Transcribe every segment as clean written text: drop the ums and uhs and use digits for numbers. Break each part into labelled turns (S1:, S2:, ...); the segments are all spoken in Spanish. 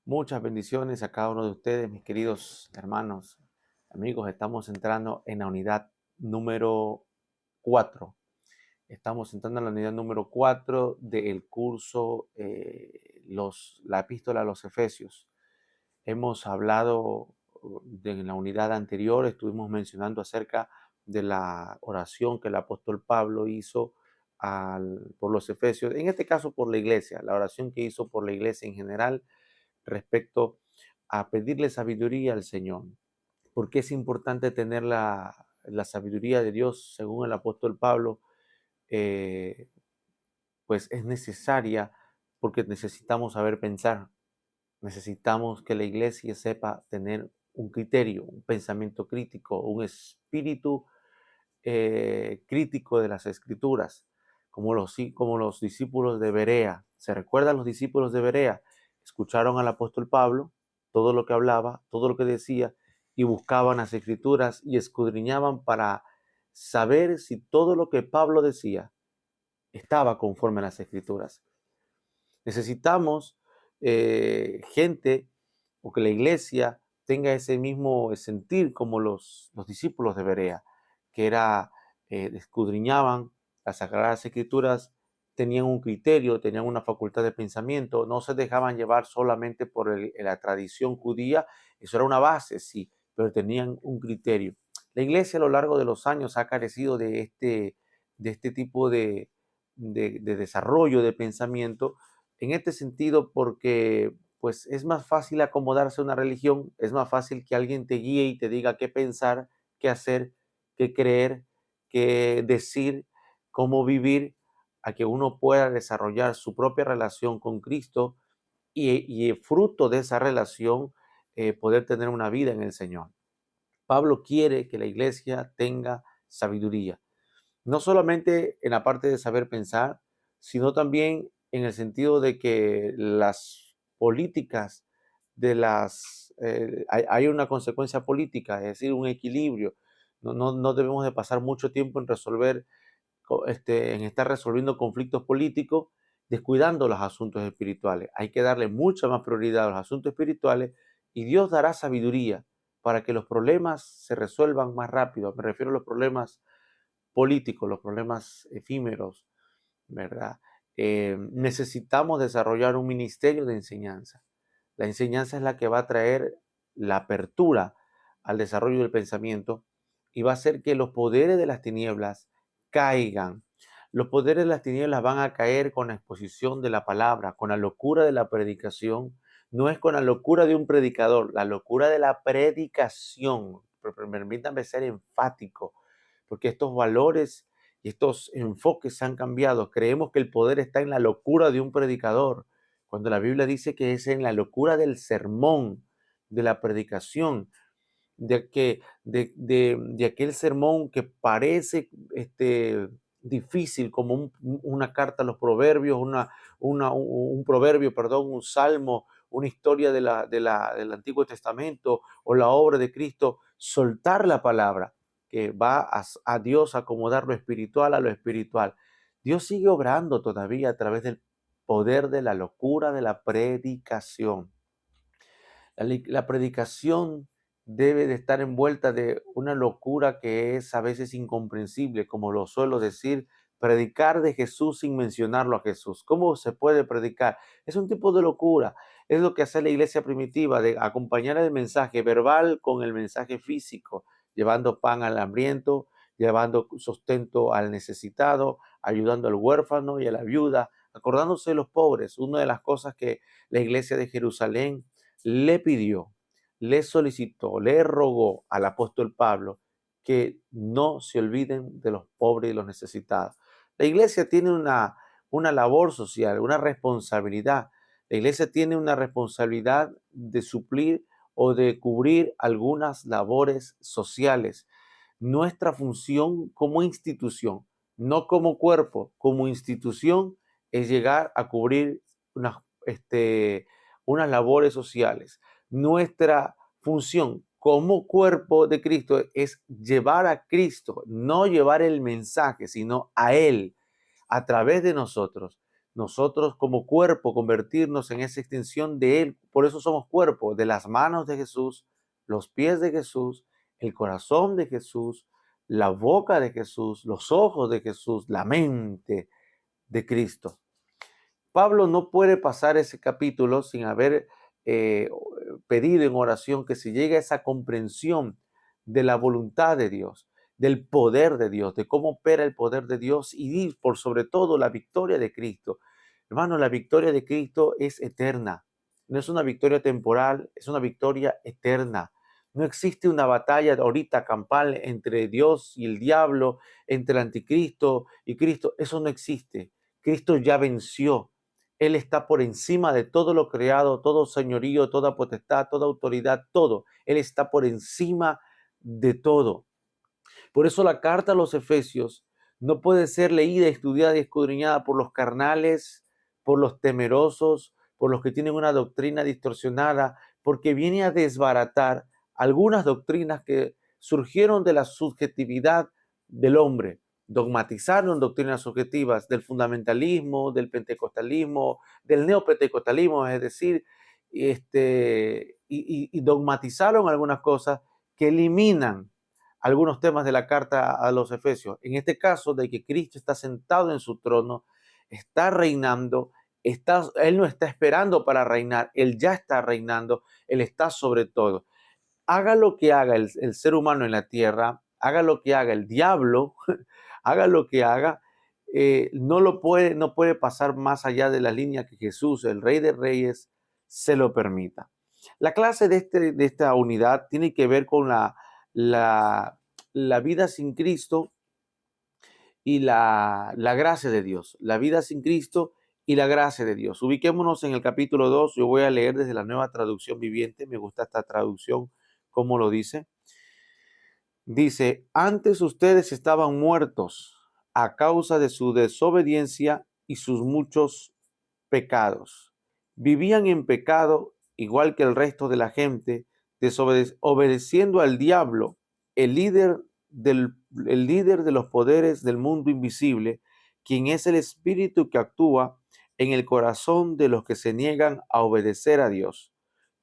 S1: Muchas bendiciones a cada uno de ustedes, mis queridos hermanos, amigos. Estamos entrando en la unidad número 4. Estamos entrando en la unidad número 4 del curso la epístola a los Efesios. Hemos hablado en la unidad anterior, estuvimos mencionando acerca de la oración que el apóstol Pablo hizo por los Efesios, en este caso por la iglesia, la oración que hizo por la iglesia en general respecto a pedirle sabiduría al Señor. Porque es importante tener la sabiduría de Dios, según el apóstol Pablo, eh, pues es necesaria porque necesitamos saber pensar. Necesitamos que la iglesia sepa tener un criterio, un pensamiento crítico, un espíritu crítico de las escrituras, como los discípulos de Berea. ¿Se recuerdan los discípulos de Berea? Escucharon al apóstol Pablo, todo lo que hablaba, todo lo que decía, y buscaban las escrituras y escudriñaban para saber si todo lo que Pablo decía estaba conforme a las escrituras. Necesitamos gente o que la iglesia tenga ese mismo sentir como los discípulos de Berea, que era, escudriñaban las Sagradas Escrituras, tenían un criterio, tenían una facultad de pensamiento, no se dejaban llevar solamente por la tradición judía, eso era una base, sí, pero tenían un criterio. La iglesia a lo largo de los años ha carecido de este tipo de desarrollo de pensamiento en este sentido, porque pues es más fácil acomodarse a una religión, es más fácil que alguien te guíe y te diga qué pensar, qué hacer, qué creer, qué decir, cómo vivir, a que uno pueda desarrollar su propia relación con Cristo y fruto de esa relación poder tener una vida en el Señor. Pablo quiere que la iglesia tenga sabiduría. No solamente en la parte de saber pensar, sino también en el sentido de que las políticas hay una consecuencia política, es decir, un equilibrio. No debemos de pasar mucho tiempo en en estar resolviendo conflictos políticos, descuidando los asuntos espirituales. Hay que darle mucha más prioridad a los asuntos espirituales y Dios dará sabiduría para que los problemas se resuelvan más rápido. Me refiero a los problemas políticos, los problemas efímeros, ¿verdad? Necesitamos desarrollar un ministerio de enseñanza. La enseñanza es la que va a traer la apertura al desarrollo del pensamiento y va a hacer que los poderes de las tinieblas caigan. Los poderes de las tinieblas van a caer con la exposición de la palabra, con la locura de la predicación. No es con la locura de un predicador, la locura de la predicación. Permítanme ser enfático, porque estos valores y estos enfoques han cambiado. Creemos que el poder está en la locura de un predicador, cuando la Biblia dice que es en la locura del sermón, de la predicación, de aquel sermón que parece difícil, como una carta a los proverbios, un proverbio, perdón, un salmo, una historia del Antiguo Testamento o la obra de Cristo, soltar la palabra que va a Dios a acomodar lo espiritual a lo espiritual. Dios sigue obrando todavía a través del poder de la locura de la predicación. La predicación debe de estar envuelta de una locura que es a veces incomprensible, como lo suelo decir, predicar de Jesús sin mencionarlo a Jesús. ¿Cómo se puede predicar? Es un tipo de locura. Es lo que hace la iglesia primitiva, de acompañar el mensaje verbal con el mensaje físico, llevando pan al hambriento, llevando sustento al necesitado, ayudando al huérfano y a la viuda, acordándose de los pobres. Una de las cosas que la iglesia de Jerusalén le pidió, le solicitó, le rogó al apóstol Pablo que no se olviden de los pobres y los necesitados. La iglesia tiene una labor social, una responsabilidad. La iglesia tiene una responsabilidad de suplir o de cubrir algunas labores sociales. Nuestra función como institución, no como cuerpo, como institución, es llegar a cubrir unas labores sociales. Nuestra función como cuerpo de Cristo es llevar a Cristo, no llevar el mensaje, sino a Él, a través de nosotros. nosotros como cuerpo convertirnos en esa extensión de Él. Por eso somos cuerpo, de las manos de Jesús, los pies de Jesús, el corazón de Jesús, la boca de Jesús, los ojos de Jesús, la mente de Cristo. Pablo no puede pasar ese capítulo sin haber eh, pedido en oración que se llegue a esa comprensión de la voluntad de Dios, del poder de Dios, de cómo opera el poder de Dios y por sobre todo la victoria de Cristo. Hermano, la victoria de Cristo es eterna. No es una victoria temporal, es una victoria eterna. No existe una batalla ahorita campal entre Dios y el diablo, entre el anticristo y Cristo. Eso no existe. Cristo ya venció. Él está por encima de todo lo creado, todo señorío, toda potestad, toda autoridad, todo. Él está por encima de todo. Por eso la carta a los Efesios no puede ser leída, estudiada y escudriñada por los carnales, por los temerosos, por los que tienen una doctrina distorsionada, porque viene a desbaratar algunas doctrinas que surgieron de la subjetividad del hombre. Dogmatizaron doctrinas subjetivas del fundamentalismo, del pentecostalismo, del neopentecostalismo, es decir, y dogmatizaron algunas cosas que eliminan algunos temas de la carta a los Efesios. En este caso, de que Cristo está sentado en su trono, está reinando, Él no está esperando para reinar, Él ya está reinando, Él está sobre todo. Haga lo que haga el ser humano en la tierra, haga lo que haga el diablo, haga lo que haga, no puede pasar más allá de la línea que Jesús, el Rey de Reyes, se lo permita. La clase de esta unidad tiene que ver con la, la vida sin Cristo y la gracia de Dios. La vida sin Cristo y la gracia de Dios. Ubiquémonos en el capítulo 2. Yo voy a leer desde la Nueva Traducción Viviente. Me gusta esta traducción, como lo dice. Dice, antes ustedes estaban muertos a causa de su desobediencia y sus muchos pecados. Vivían en pecado igual que el resto de la gente, obedeciendo al diablo, el líder, el líder de los poderes del mundo invisible, quien es el espíritu que actúa en el corazón de los que se niegan a obedecer a Dios.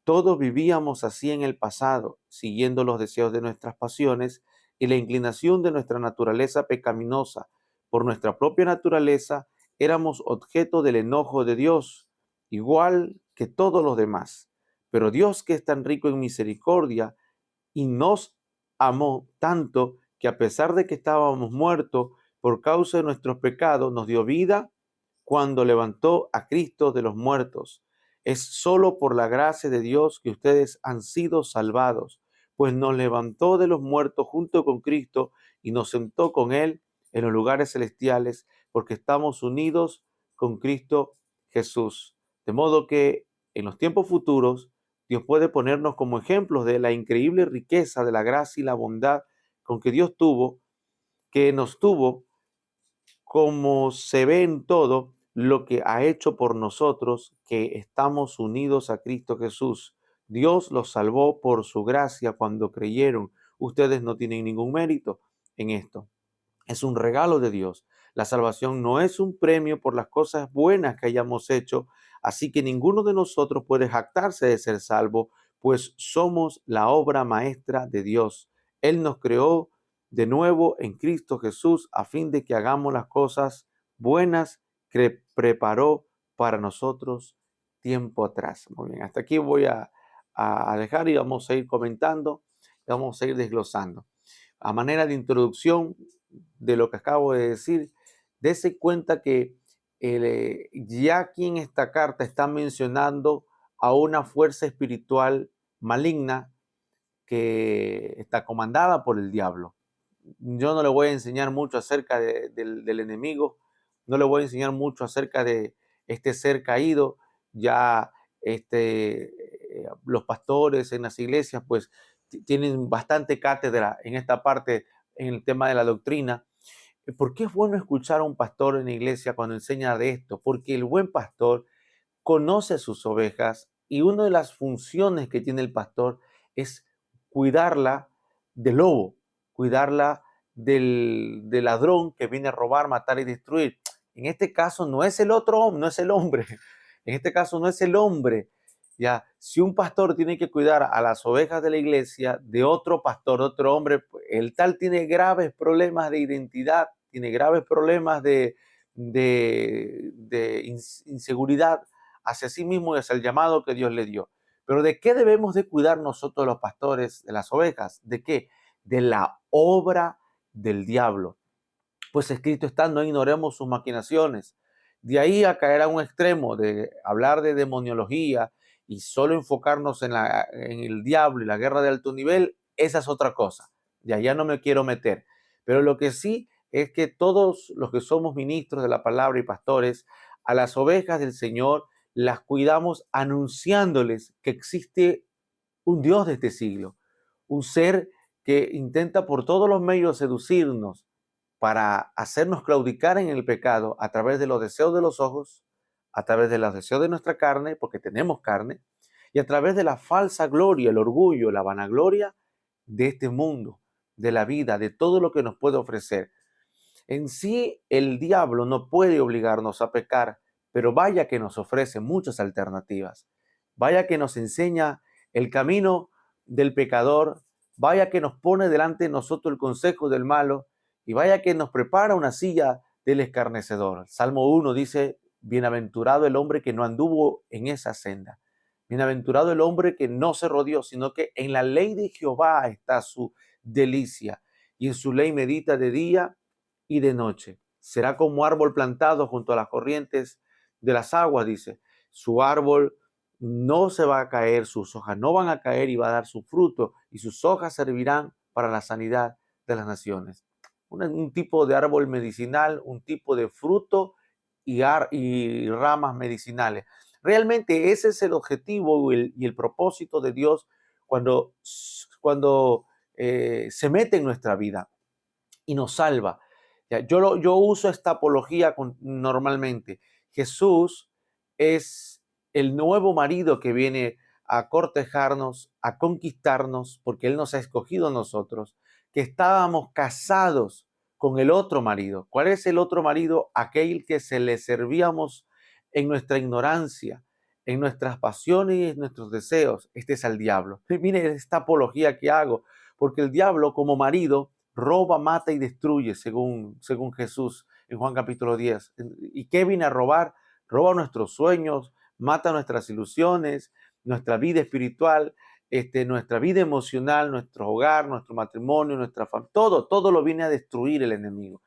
S1: Todos vivíamos así en el pasado, siguiendo los deseos de nuestras pasiones y la inclinación de nuestra naturaleza pecaminosa. Por nuestra propia naturaleza éramos objeto del enojo de Dios, igual que todos los demás. Pero Dios, que es tan rico en misericordia y nos amó tanto que a pesar de que estábamos muertos por causa de nuestros pecados, nos dio vida cuando levantó a Cristo de los muertos. Es solo por la gracia de Dios que ustedes han sido salvados, pues nos levantó de los muertos junto con Cristo y nos sentó con Él en los lugares celestiales, porque estamos unidos con Cristo Jesús. De modo que en los tiempos futuros, Dios puede ponernos como ejemplos de la increíble riqueza de la gracia y la bondad con que Dios que nos tuvo, como se ve en todo lo que ha hecho por nosotros, que estamos unidos a Cristo Jesús. Dios los salvó por su gracia cuando creyeron. Ustedes no tienen ningún mérito en esto. Es un regalo de Dios. La salvación no es un premio por las cosas buenas que hayamos hecho, así que ninguno de nosotros puede jactarse de ser salvo, pues somos la obra maestra de Dios. Él nos creó de nuevo en Cristo Jesús a fin de que hagamos las cosas buenas que preparó para nosotros tiempo atrás. Muy bien, hasta aquí voy a dejar y vamos a ir comentando, y vamos a ir desglosando. A manera de introducción de lo que acabo de decir, dése cuenta que ya aquí en esta carta está mencionando a una fuerza espiritual maligna que está comandada por el diablo. Yo no le voy a enseñar mucho acerca del enemigo, no le voy a enseñar mucho acerca de este ser caído. Ya los pastores en las iglesias pues tienen bastante cátedra en esta parte, en el tema de la doctrina. ¿Por qué es bueno escuchar a un pastor en la iglesia cuando enseña de esto? Porque el buen pastor conoce sus ovejas y una de las funciones que tiene el pastor es cuidarla del lobo, cuidarla del ladrón que viene a robar, matar y destruir. En este caso no es el otro hombre, no es el hombre. En este caso no es el hombre. Ya, si un pastor tiene que cuidar a las ovejas de la iglesia de otro pastor, otro hombre, pues, el tal tiene graves problemas de identidad, tiene graves problemas de inseguridad hacia sí mismo y hacia el llamado que Dios le dio. Pero ¿de qué debemos de cuidar nosotros los pastores de las ovejas? ¿De qué? De la obra del diablo. Pues escrito está, no ignoremos sus maquinaciones. De ahí a caer a un extremo de hablar de demoniología y solo enfocarnos en el diablo y la guerra de alto nivel, esa es otra cosa. De allá no me quiero meter. Pero lo que sí es que todos los que somos ministros de la palabra y pastores, a las ovejas del Señor las cuidamos anunciándoles que existe un Dios de este siglo, un ser que intenta por todos los medios seducirnos para hacernos claudicar en el pecado a través de los deseos de los ojos, a través de los deseos de nuestra carne, porque tenemos carne, y a través de la falsa gloria, el orgullo, la vanagloria de este mundo, de la vida, de todo lo que nos puede ofrecer. En sí, el diablo no puede obligarnos a pecar, pero vaya que nos ofrece muchas alternativas. Vaya que nos enseña el camino del pecador, vaya que nos pone delante de nosotros el consejo del malo y vaya que nos prepara una silla del escarnecedor. Salmo 1 dice, bienaventurado el hombre que no anduvo en esa senda. Bienaventurado el hombre que no se rodeó, sino que en la ley de Jehová está su delicia y en su ley medita de día y de noche. Será como árbol plantado junto a las corrientes de las aguas, dice. Su árbol no se va a caer, sus hojas no van a caer y va a dar su fruto y sus hojas servirán para la sanidad de las naciones. Un tipo de árbol medicinal, un tipo de fruto y ramas medicinales. Realmente ese es el objetivo y el propósito de Dios cuando se mete en nuestra vida y nos salva. Yo uso esta apología normalmente. Jesús es el nuevo marido que viene a cortejarnos, a conquistarnos, porque Él nos ha escogido a nosotros, que estábamos casados con el otro marido. ¿Cuál es el otro marido? Aquel que se le servíamos en nuestra ignorancia, en nuestras pasiones y en nuestros deseos. Este es el diablo. Mire esta apología que hago, porque el diablo como marido roba, mata y destruye, según Jesús en Juan capítulo 10. ¿Y qué viene a robar? Roba nuestros sueños, mata nuestras ilusiones, nuestra vida espiritual, nuestra vida emocional, nuestro hogar, nuestro matrimonio, nuestra familia, todo lo viene a destruir el enemigo.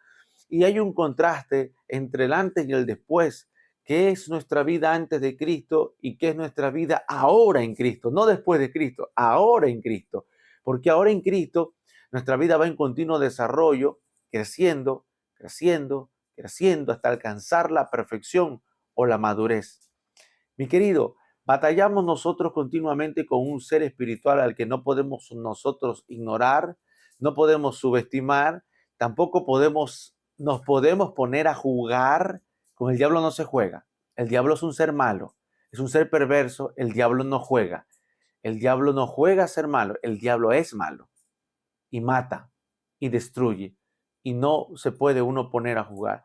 S1: Y hay un contraste entre el antes y el después. ¿Qué es nuestra vida antes de Cristo y qué es nuestra vida ahora en Cristo? No después de Cristo, ahora en Cristo. Porque ahora en Cristo nuestra vida va en continuo desarrollo, creciendo, creciendo, creciendo hasta alcanzar la perfección o la madurez. Mi querido, batallamos nosotros continuamente con un ser espiritual al que no podemos nosotros ignorar, no podemos subestimar, tampoco nos podemos poner a jugar. Con el diablo no se juega. El diablo es un ser malo, es un ser perverso, el diablo no juega. El diablo no juega a ser malo, el diablo es malo y mata y destruye y no se puede uno poner a jugar.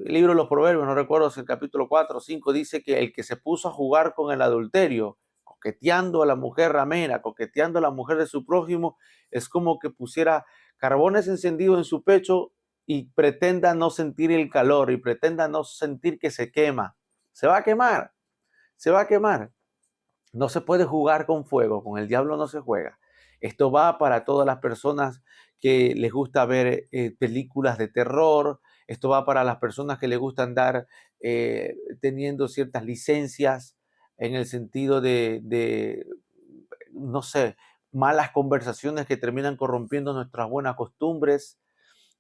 S1: El libro de los Proverbios, no recuerdo si el capítulo 4 o 5 dice que el que se puso a jugar con el adulterio, coqueteando a la mujer ramera, coqueteando a la mujer de su prójimo, es como que pusiera carbones encendidos en su pecho y pretenda no sentir el calor y pretenda no sentir que se quema. Se va a quemar, se va a quemar. No se puede jugar con fuego, con el diablo no se juega. Esto va para todas las personas que les gusta ver películas de terror. Esto va para las personas que les gusta andar teniendo ciertas licencias en el sentido no sé, malas conversaciones que terminan corrompiendo nuestras buenas costumbres,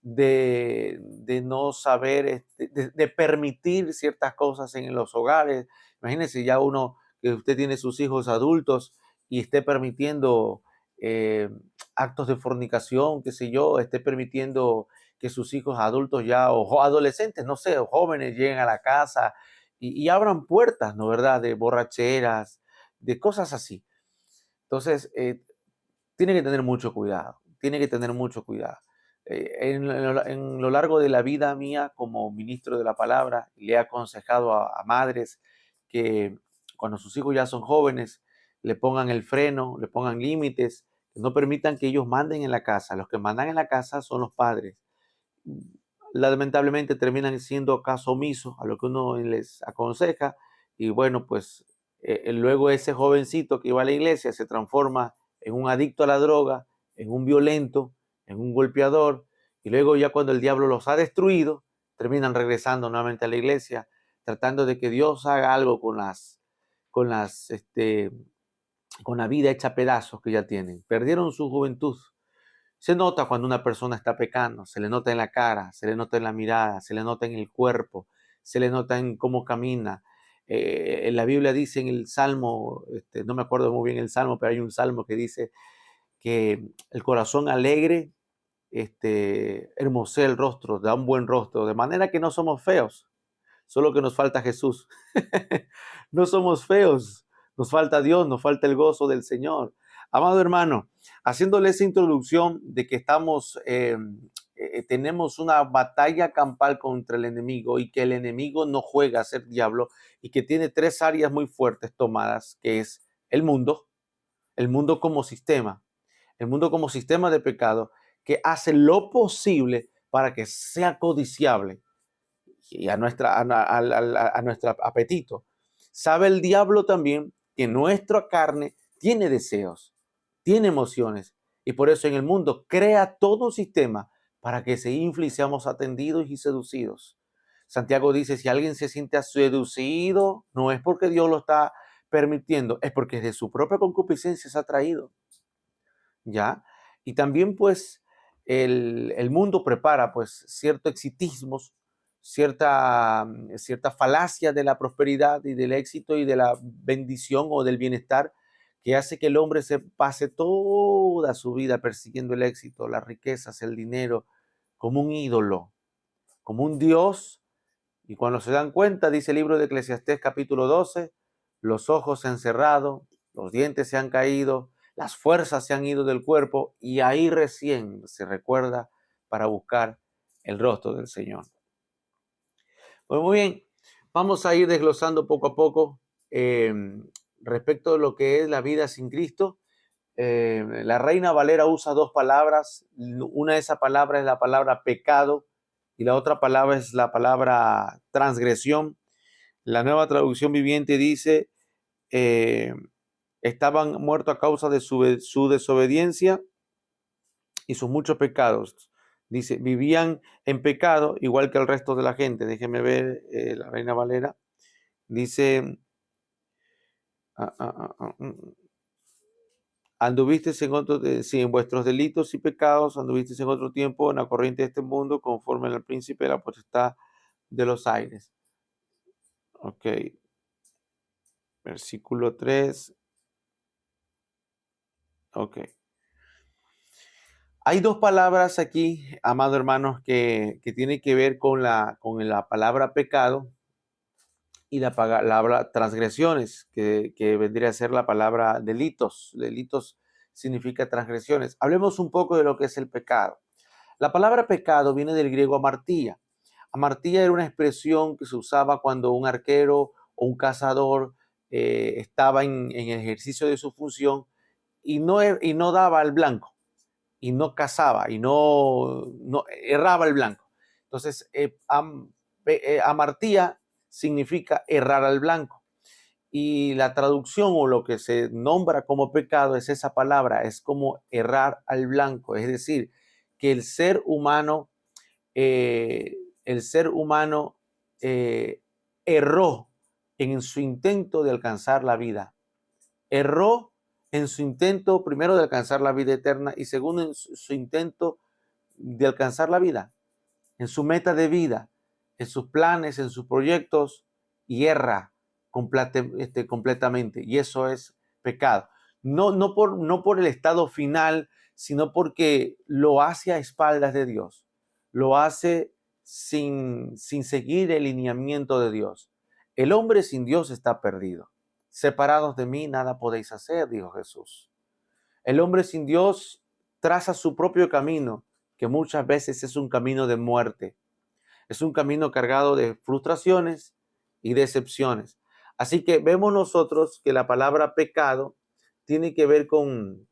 S1: de no saber, de permitir ciertas cosas en los hogares. Imagínense ya uno que usted tiene sus hijos adultos y esté permitiendo eh, actos de fornicación, qué sé yo, esté permitiendo que sus hijos adultos ya, o adolescentes, no sé, o jóvenes lleguen a la casa y abran puertas, ¿no verdad?, de borracheras, de cosas así. Entonces, tiene que tener mucho cuidado, tiene que tener mucho cuidado. En lo largo de la vida mía como ministro de la palabra, le he aconsejado a madres que cuando sus hijos ya son jóvenes, le pongan el freno, le pongan límites, que no permitan que ellos manden en la casa. Los que mandan en la casa son los padres. Lamentablemente terminan siendo caso omiso a lo que uno les aconseja y bueno, pues luego ese jovencito que iba a la iglesia se transforma en un adicto a la droga, en un violento, en un golpeador y luego ya cuando el diablo los ha destruido, terminan regresando nuevamente a la iglesia tratando de que Dios haga algo con las, con la vida hecha pedazos que ya tienen. Perdieron su juventud. Se nota cuando una persona está pecando, se le nota en la cara, se le nota en la mirada, se le nota en el cuerpo, se le nota en cómo camina. En la Biblia dice en el Salmo, no me acuerdo muy bien el Salmo, pero hay un Salmo que dice que el corazón alegre hermosea el rostro, da un buen rostro, de manera que no somos feos, solo que nos falta Jesús. No somos feos, nos falta Dios, nos falta el gozo del Señor. Amado hermano, haciéndole esa introducción de que tenemos una batalla campal contra el enemigo y que el enemigo no juega a ser diablo y que tiene tres áreas muy fuertes tomadas, que es el mundo el mundo como sistema de pecado que hace lo posible para que sea codiciable y a nuestro apetito. Sabe el diablo también que nuestra carne tiene deseos, tiene emociones, y por eso en el mundo crea todo un sistema para que se infle y seamos atendidos y seducidos. Santiago dice, si alguien se siente seducido, no es porque Dios lo está permitiendo, es porque de su propia concupiscencia se ha traído. ¿Ya? Y también pues el mundo prepara pues ciertos exitismos, cierta falacia de la prosperidad y del éxito y de la bendición o del bienestar que hace que el hombre se pase toda su vida persiguiendo el éxito, las riquezas, el dinero, como un ídolo, como un dios. Y cuando se dan cuenta, dice el libro de Eclesiastés capítulo 12, los ojos se han cerrado, los dientes se han caído, las fuerzas se han ido del cuerpo y ahí recién se recuerda para buscar el rostro del Señor. Pues muy bien, vamos a ir desglosando poco a poco respecto a lo que es la vida sin Cristo. La Reina Valera usa dos palabras. Una de esas palabras es la palabra pecado y la otra palabra es la palabra transgresión. La Nueva Traducción Viviente dice, estaban muertos a causa de su desobediencia y sus muchos pecados. Dice, vivían en pecado igual que el resto de la gente. Déjeme ver la Reina Valera. Dice, anduvisteis en vuestros delitos y pecados, anduvisteis en otro tiempo en la corriente de este mundo, conforme al príncipe de la potestad de los aires. Ok. Versículo 3. Ok. Hay dos palabras aquí, amados hermanos, que tienen que ver con la palabra pecado y la palabra transgresiones, que vendría a ser la palabra delitos. Delitos significa transgresiones. Hablemos un poco de lo que es el pecado. La palabra pecado viene del griego amartía. Amartía era una expresión que se usaba cuando un arquero o un cazador estaba en el ejercicio de su función y no daba al blanco y no cazaba y no erraba el blanco. Entonces, amartía significa errar al blanco. Y la traducción o lo que se nombra como pecado es esa palabra, es como errar al blanco. Es decir, que el ser humano eh, erró en su intento de alcanzar la vida. Erró en su intento, primero, de alcanzar la vida eterna y segundo, en su intento de alcanzar la vida, en su meta de vida, en sus planes, en sus proyectos, y erra completamente. Y eso es pecado. No por el estado final, sino porque lo hace a espaldas de Dios. Lo hace sin seguir el lineamiento de Dios. El hombre sin Dios está perdido. Separados de mí, nada podéis hacer, dijo Jesús. El hombre sin Dios traza su propio camino, que muchas veces es un camino de muerte. Es un camino cargado de frustraciones y decepciones. Así que vemos nosotros que la palabra pecado tiene que ver con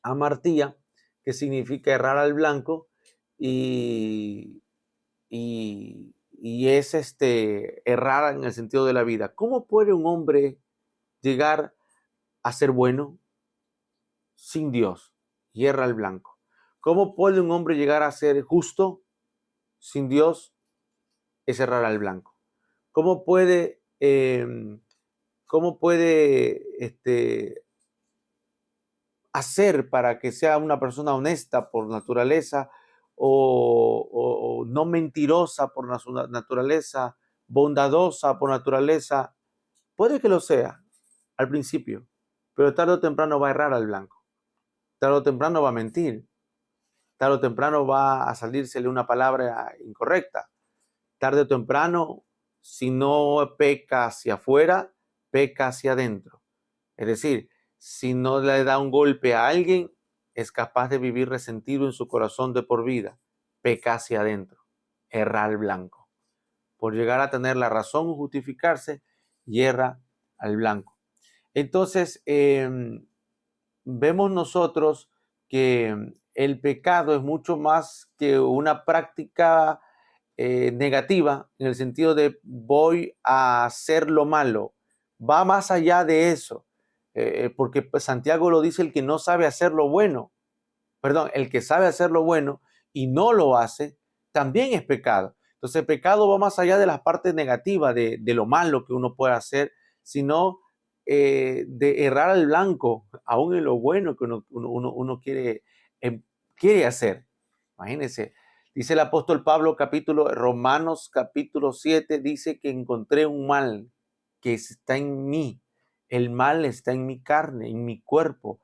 S1: amartía, que significa errar al blanco, y, y es errar en el sentido de la vida. ¿Cómo puede un hombre llegar a ser bueno sin Dios? Y erra al blanco. ¿Cómo puede un hombre llegar a ser justo sin Dios? Es errar al blanco. ¿Cómo puede, hacer para que sea una persona honesta por naturaleza o no mentirosa por naturaleza, bondadosa por naturaleza? Puede que lo sea al principio, pero tarde o temprano va a errar al blanco. Tarde o temprano va a mentir. Tarde o temprano va a salírsele una palabra incorrecta. Tarde o temprano, si no peca hacia afuera, peca hacia adentro. Es decir, si no le da un golpe a alguien, es capaz de vivir resentido en su corazón de por vida. Peca hacia adentro, erra al blanco. Por llegar a tener la razón o justificarse, yerra al blanco. Entonces, vemos nosotros que el pecado es mucho más que una práctica negativa, en el sentido de voy a hacer lo malo. Va más allá de eso, porque Santiago lo dice: el que no sabe hacer lo bueno, perdón, el que sabe hacer lo bueno y no lo hace, también es pecado. Entonces el pecado va más allá de las partes negativas de lo malo que uno puede hacer, sino de errar al blanco, aún en lo bueno que uno quiere hacer. Imagínense, dice el apóstol Pablo, Romanos capítulo 7, dice que encontré un mal que está en mí. El mal está en mi carne, en mi cuerpo.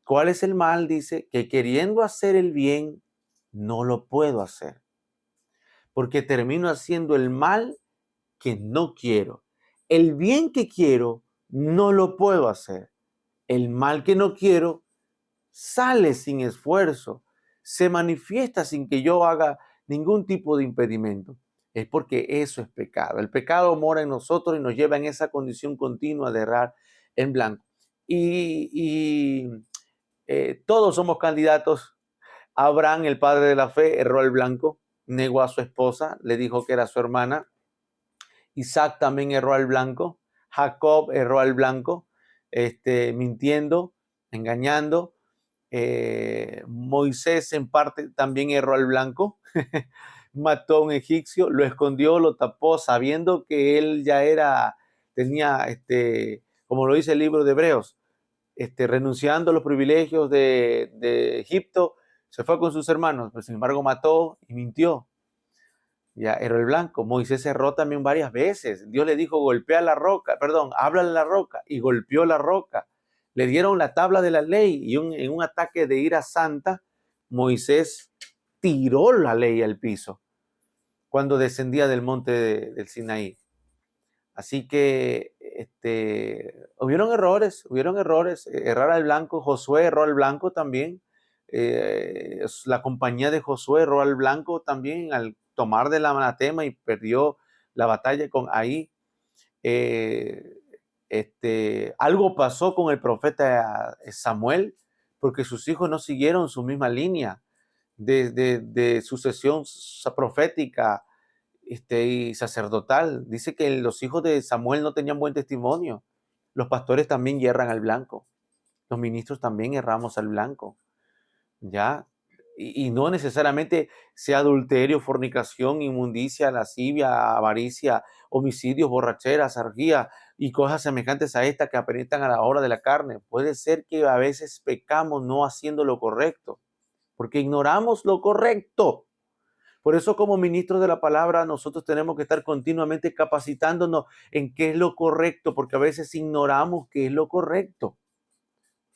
S1: ¿Cuál es el mal? Dice que queriendo hacer el bien, no lo puedo hacer, porque termino haciendo el mal que no quiero. El bien que quiero, no lo puedo hacer. El mal que no quiero, sale sin esfuerzo, se manifiesta sin que yo haga ningún tipo de impedimento. Es porque eso es pecado. El pecado mora en nosotros y nos lleva en esa condición continua de errar en blanco. Y todos somos candidatos. Abraham, el padre de la fe, erró al blanco, negó a su esposa, le dijo que era su hermana. Isaac también erró al blanco. Jacob erró al blanco, mintiendo, engañando. Moisés en parte también erró al blanco. Mató a un egipcio, lo escondió, lo tapó, sabiendo que él ya tenía, como lo dice el libro de Hebreos, renunciando a los privilegios de Egipto, se fue con sus hermanos, pero sin embargo mató y mintió. Ya erró el blanco. Moisés erró también varias veces. Dios le dijo: golpea la roca, perdón, háblale a la roca, y golpeó la roca. Le dieron la tabla de la ley y en un ataque de ira santa, Moisés tiró la ley al piso cuando descendía del monte del Sinaí. Así que hubieron errores, errar al blanco. Josué erró al blanco también. La compañía de Josué erró al blanco también al tomar del anatema y perdió la batalla con Ahí. Algo pasó con el profeta Samuel, porque sus hijos no siguieron su misma línea de sucesión profética y sacerdotal. Dice que los hijos de Samuel no tenían buen testimonio. Los pastores también yerran al blanco. Los ministros también erramos al blanco. ¿Ya? Y no necesariamente sea adulterio, fornicación, inmundicia, lascivia, avaricia, homicidios, borracheras, argía y cosas semejantes a esta que aparentan a la hora de la carne. Puede ser que a veces pecamos no haciendo lo correcto, porque ignoramos lo correcto. Por eso, como ministros de la palabra, nosotros tenemos que estar continuamente capacitándonos en qué es lo correcto, porque a veces ignoramos qué es lo correcto.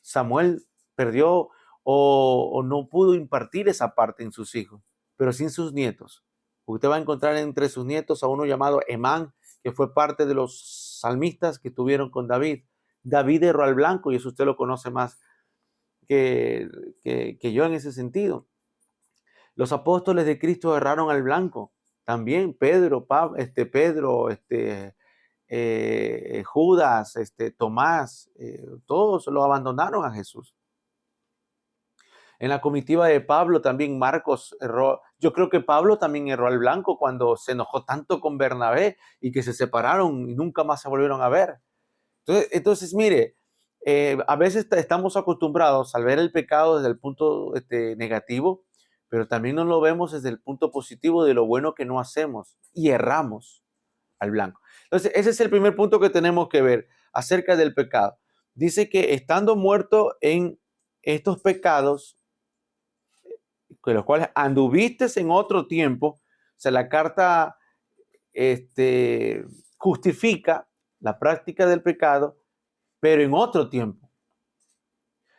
S1: Samuel perdió o no pudo impartir esa parte en sus hijos, pero sin sus nietos. Usted va a encontrar entre sus nietos a uno llamado Emán, que fue parte de los salmistas que estuvieron con David. David erró al blanco, y eso usted lo conoce más que yo en ese sentido. Los apóstoles de Cristo erraron al blanco. También Pedro, Judas, Tomás, todos lo abandonaron a Jesús. En la comitiva de Pablo también Marcos erró. Yo creo que Pablo también erró al blanco cuando se enojó tanto con Bernabé y que se separaron y nunca más se volvieron a ver. Entonces mire, a veces estamos acostumbrados a ver el pecado desde el punto negativo, pero también no lo vemos desde el punto positivo de lo bueno que no hacemos y erramos al blanco. Entonces, ese es el primer punto que tenemos que ver acerca del pecado. Dice que estando muerto en estos pecados, con los cuales anduviste en otro tiempo, o sea, la carta justifica la práctica del pecado, pero en otro tiempo.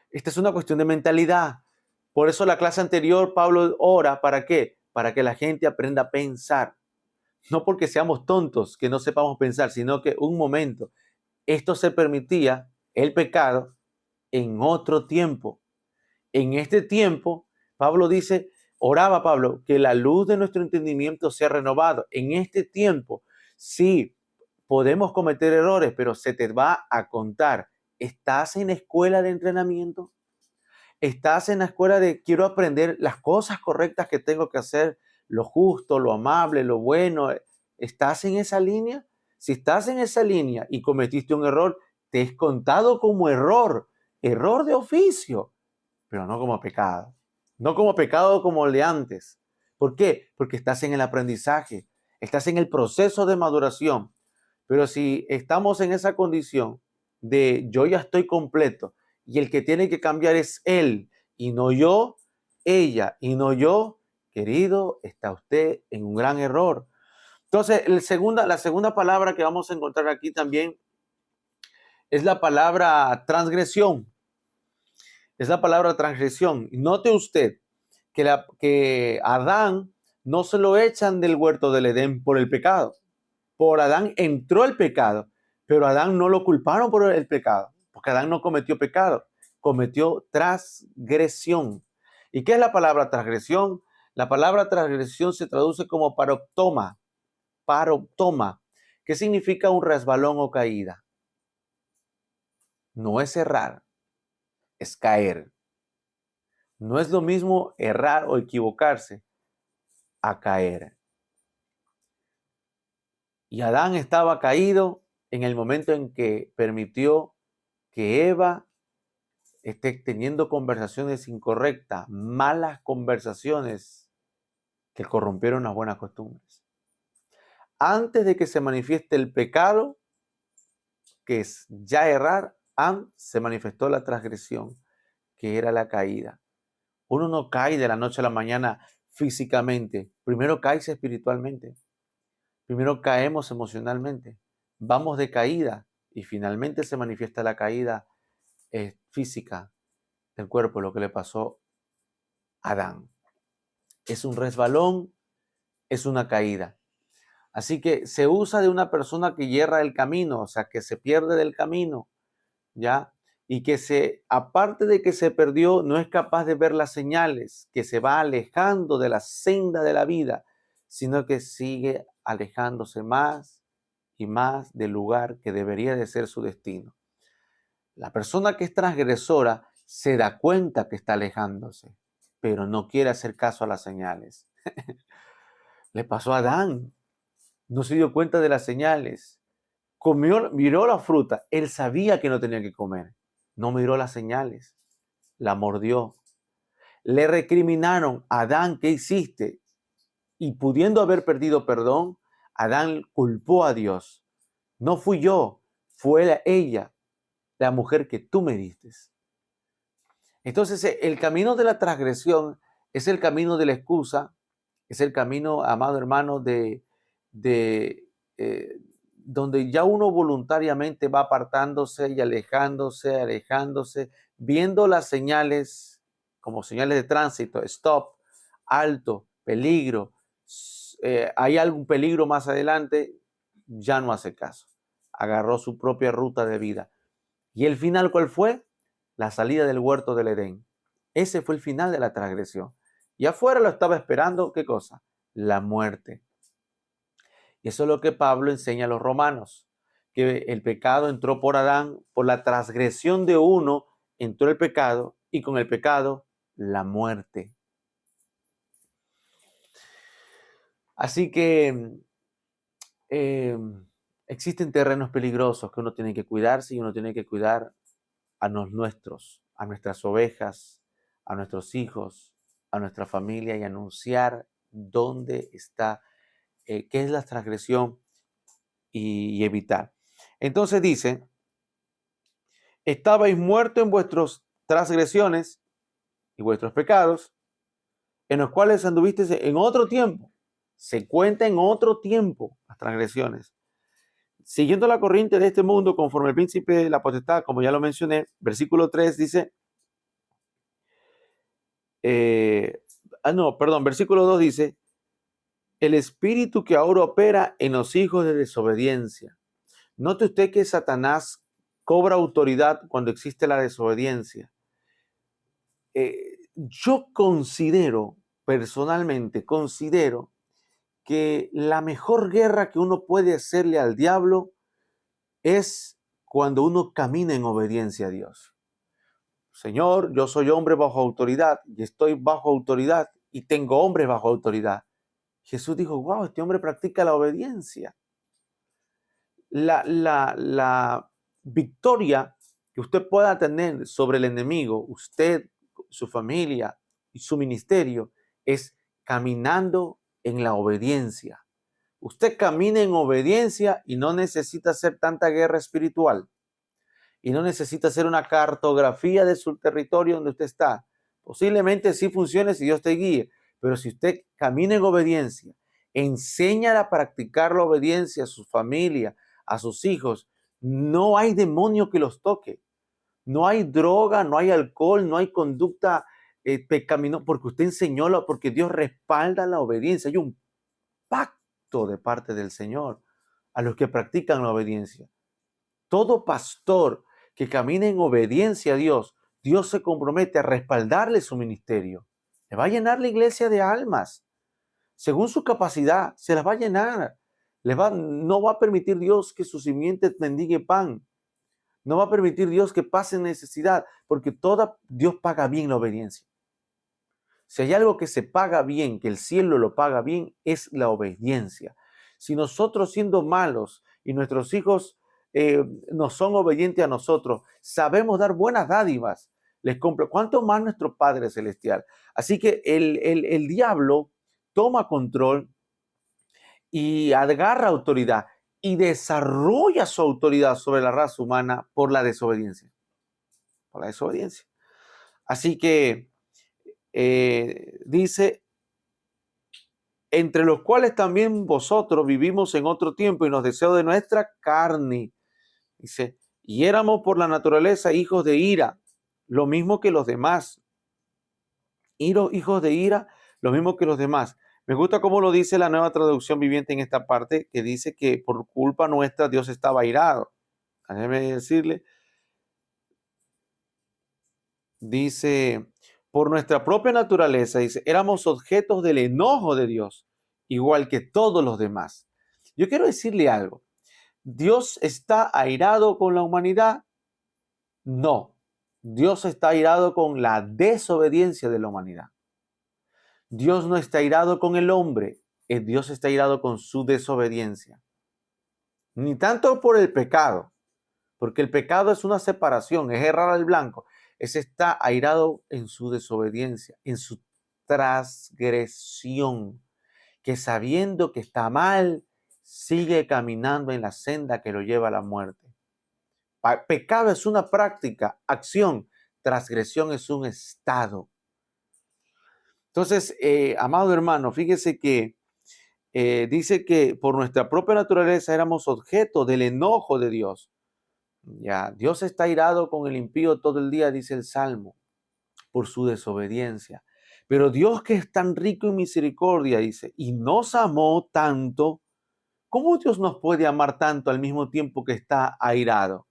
S1: Esta es una cuestión de mentalidad. Por eso la clase anterior, Pablo ora, ¿para qué? Para que la gente aprenda a pensar. No porque seamos tontos, que no sepamos pensar, sino que un momento, esto se permitía, el pecado, en otro tiempo. En este tiempo, Pablo dice, oraba Pablo, que la luz de nuestro entendimiento sea renovado. En este tiempo, sí, podemos cometer errores, pero se te va a contar. ¿Estás en escuela de entrenamiento? ¿Estás en la escuela de quiero aprender las cosas correctas que tengo que hacer, lo justo, lo amable, lo bueno? ¿Estás en esa línea? Si estás en esa línea y cometiste un error, te es contado como error, error de oficio, pero no como pecado. No como pecado como el de antes. ¿Por qué? Porque estás en el aprendizaje, estás en el proceso de maduración. Pero si estamos en esa condición de yo ya estoy completo y el que tiene que cambiar es él y no yo, ella y no yo, querido, está usted en un gran error. Entonces, la segunda palabra que vamos a encontrar aquí también es la palabra transgresión. Es la palabra transgresión. Note usted que Adán no se lo echan del huerto del Edén por el pecado. Por Adán entró el pecado, pero Adán no lo culparon por el pecado, porque Adán no cometió pecado, cometió transgresión. ¿Y qué es la palabra transgresión? La palabra transgresión se traduce como paroptoma, que significa un resbalón o caída. No es errar, es caer. No es lo mismo errar o equivocarse a caer. Y Adán estaba caído en el momento en que permitió que Eva esté teniendo conversaciones incorrectas, malas conversaciones que corrompieron las buenas costumbres. Antes de que se manifieste el pecado, que es ya errar, se manifestó la transgresión, que era la caída. Uno no cae de la noche a la mañana físicamente, primero cae espiritualmente. Primero caemos emocionalmente, vamos de caída y finalmente se manifiesta la caída física del cuerpo, lo que le pasó a Adán. Es un resbalón, es una caída. Así que se usa de una persona que yerra el camino, o sea, que se pierde del camino, ¿ya? Y que aparte de que se perdió, no es capaz de ver las señales, que se va alejando de la senda de la vida, sino que sigue alejándose más y más del lugar que debería de ser su destino. La persona que es transgresora se da cuenta que está alejándose, pero no quiere hacer caso a las señales. Le pasó a Adán, no se dio cuenta de las señales. Miró la fruta, él sabía que no tenía que comer, no miró las señales, la mordió. Le recriminaron, Adán, ¿qué hiciste? Y pudiendo haber perdido perdón, Adán culpó a Dios. No fui yo, fue ella, la mujer que tú me diste. Entonces, el camino de la transgresión es el camino de la excusa, es el camino, amado hermano, de donde ya uno voluntariamente va apartándose y alejándose, viendo las señales como señales de tránsito, stop, alto, peligro, hay algún peligro más adelante, ya no hace caso. Agarró su propia ruta de vida. ¿Y el final cuál fue? La salida del huerto del Edén. Ese fue el final de la transgresión. Y afuera lo estaba esperando, ¿qué cosa? La muerte. Y eso es lo que Pablo enseña a los romanos, que el pecado entró por Adán, por la transgresión de uno entró el pecado y con el pecado la muerte. Así que eh, existen terrenos peligrosos que uno tiene que cuidarse y uno tiene que cuidar a los nuestros, a nuestras ovejas, a nuestros hijos, a nuestra familia y anunciar dónde está, qué es la transgresión y evitar. Entonces dice, estabais muertos en vuestras transgresiones y vuestros pecados, en los cuales anduvisteis en otro tiempo. Se cuenta en otro tiempo las transgresiones. Siguiendo la corriente de este mundo, conforme el príncipe de la potestad, como ya lo mencioné, versículo 3 dice, versículo 2 dice, el espíritu que ahora opera en los hijos de desobediencia. Note usted que Satanás cobra autoridad cuando existe la desobediencia. Yo personalmente considero que la mejor guerra que uno puede hacerle al diablo es cuando uno camina en obediencia a Dios. Señor, yo soy hombre bajo autoridad y estoy bajo autoridad y tengo hombres bajo autoridad. Jesús dijo, wow, este hombre practica la obediencia. La victoria que usted pueda tener sobre el enemigo, usted, su familia y su ministerio, es caminando en la obediencia. Usted camina en obediencia y no necesita hacer tanta guerra espiritual. Y no necesita hacer una cartografía de su territorio donde usted está. Posiblemente sí funcione si Dios te guíe, pero si usted camina en obediencia, enséñale a practicar la obediencia a su familia, a sus hijos, no hay demonio que los toque. No hay droga, no hay alcohol, no hay conducta pecaminosa, porque usted enseñó, porque Dios respalda la obediencia. Hay un pacto de parte del Señor a los que practican la obediencia. Todo pastor que camine en obediencia a Dios, Dios se compromete a respaldarle su ministerio. Le va a llenar la iglesia de almas. Según su capacidad, se las va a llenar. No va a permitir Dios que su simiente mendigue pan. No va a permitir Dios que pase necesidad, porque Dios paga bien la obediencia. Si hay algo que se paga bien, que el cielo lo paga bien, es la obediencia. Si nosotros siendo malos y nuestros hijos no son obedientes a nosotros, sabemos dar buenas dádivas, les compro. ¿Cuánto más nuestro Padre Celestial? Así que el diablo toma control y agarra autoridad y desarrolla su autoridad sobre la raza humana por la desobediencia. Por la desobediencia. Así que dice, entre los cuales también vosotros vivimos en otro tiempo y los deseos de nuestra carne. Dice, y éramos por la naturaleza hijos de ira, lo mismo que los demás. Hijos de ira, lo mismo que los demás. Me gusta cómo lo dice la Nueva Traducción Viviente en esta parte, que dice que por culpa nuestra Dios estaba airado. Déjeme decirle, dice, por nuestra propia naturaleza, dice, éramos objetos del enojo de Dios, igual que todos los demás. Yo quiero decirle algo. ¿Dios está airado con la humanidad? No. Dios está airado con la desobediencia de la humanidad. Dios no está airado con el hombre, Dios está airado con su desobediencia. Ni tanto por el pecado, porque el pecado es una separación, es errar al blanco. Ese está airado en su desobediencia, en su transgresión, que sabiendo que está mal, sigue caminando en la senda que lo lleva a la muerte. Pecado es una práctica, acción, transgresión es un estado. Entonces, amado hermano, fíjese que dice que por nuestra propia naturaleza éramos objeto del enojo de Dios. Ya, Dios está airado con el impío todo el día, dice el Salmo, por su desobediencia. Pero Dios, que es tan rico en misericordia, dice, y nos amó tanto, ¿cómo Dios nos puede amar tanto al mismo tiempo que está airado?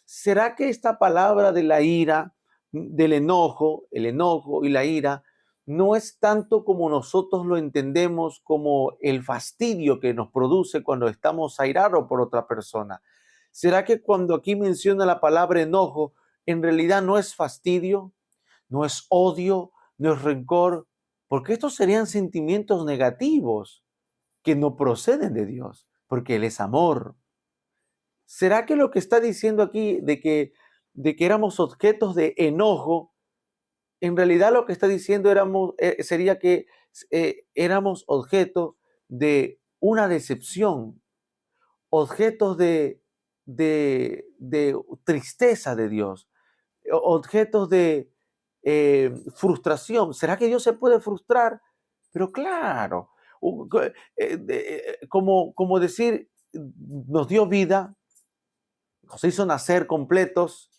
S1: ¿Será que esta palabra de la ira, del enojo, el enojo y la ira, no es tanto como nosotros lo entendemos, como el fastidio que nos produce cuando estamos airados por otra persona. ¿Será que cuando aquí menciona la palabra enojo, en realidad no es fastidio, no es odio, no es rencor? Porque estos serían sentimientos negativos que no proceden de Dios, porque Él es amor. ¿Será que lo que está diciendo aquí de que éramos objetos de enojo, en realidad lo que está diciendo sería que éramos objeto de una decepción, objetos de tristeza de Dios, objetos de frustración? ¿Será que Dios se puede frustrar? Pero claro, como decir, nos dio vida, nos hizo nacer completos,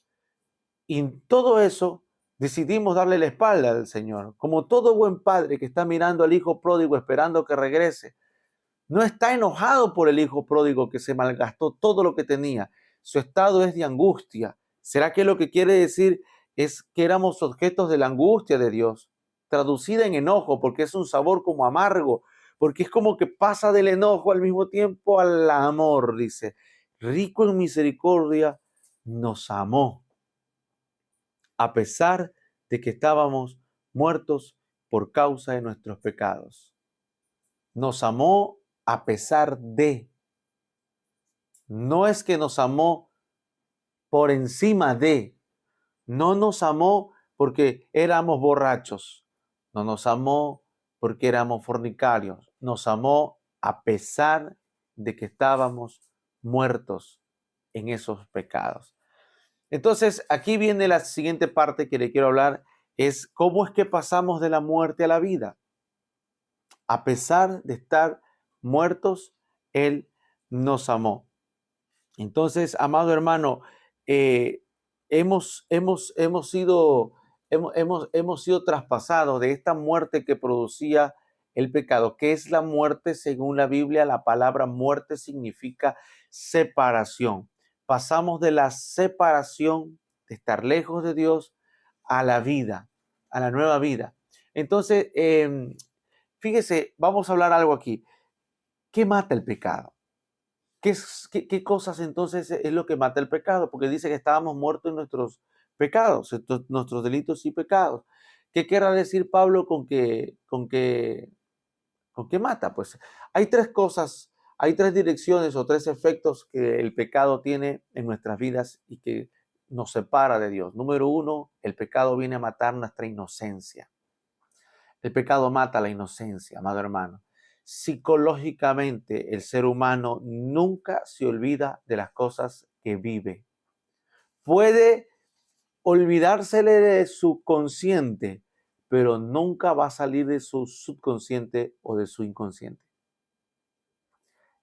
S1: y en todo eso decidimos darle la espalda al Señor. Como todo buen padre que está mirando al hijo pródigo esperando que regrese, no está enojado por el hijo pródigo que se malgastó todo lo que tenía. Su estado es de angustia. ¿Será que lo que quiere decir es que éramos objetos de la angustia de Dios? Traducida en enojo, porque es un sabor como amargo, porque es como que pasa del enojo al mismo tiempo al amor, dice. Rico en misericordia, nos amó a pesar de que estábamos muertos por causa de nuestros pecados. Nos amó a pesar de, no es que nos amó por encima de, no nos amó porque éramos borrachos, no nos amó porque éramos fornicarios, nos amó a pesar de que estábamos muertos en esos pecados. Entonces, aquí viene la siguiente parte que le quiero hablar, es cómo es que pasamos de la muerte a la vida. A pesar de estar muertos, Él nos amó. Entonces, amado hermano, eh, hemos sido traspasados de esta muerte que producía el pecado. ¿Qué es la muerte? Según la Biblia, la palabra muerte significa separación. Pasamos de la separación, de estar lejos de Dios, a la vida, a la nueva vida. Entonces, fíjese, vamos a hablar algo aquí. ¿Qué mata el pecado? ¿Qué cosas entonces es lo que mata el pecado? Porque dice que estábamos muertos en nuestros pecados, nuestros delitos y pecados. ¿Qué querrá decir Pablo con que mata? Pues hay tres cosas, hay tres direcciones o tres efectos que el pecado tiene en nuestras vidas y que nos separa de Dios. Número uno, el pecado viene a matar nuestra inocencia. El pecado mata la inocencia, amado hermano. Psicológicamente, el ser humano nunca se olvida de las cosas que vive. Puede olvidársele de su consciente, pero nunca va a salir de su subconsciente o de su inconsciente.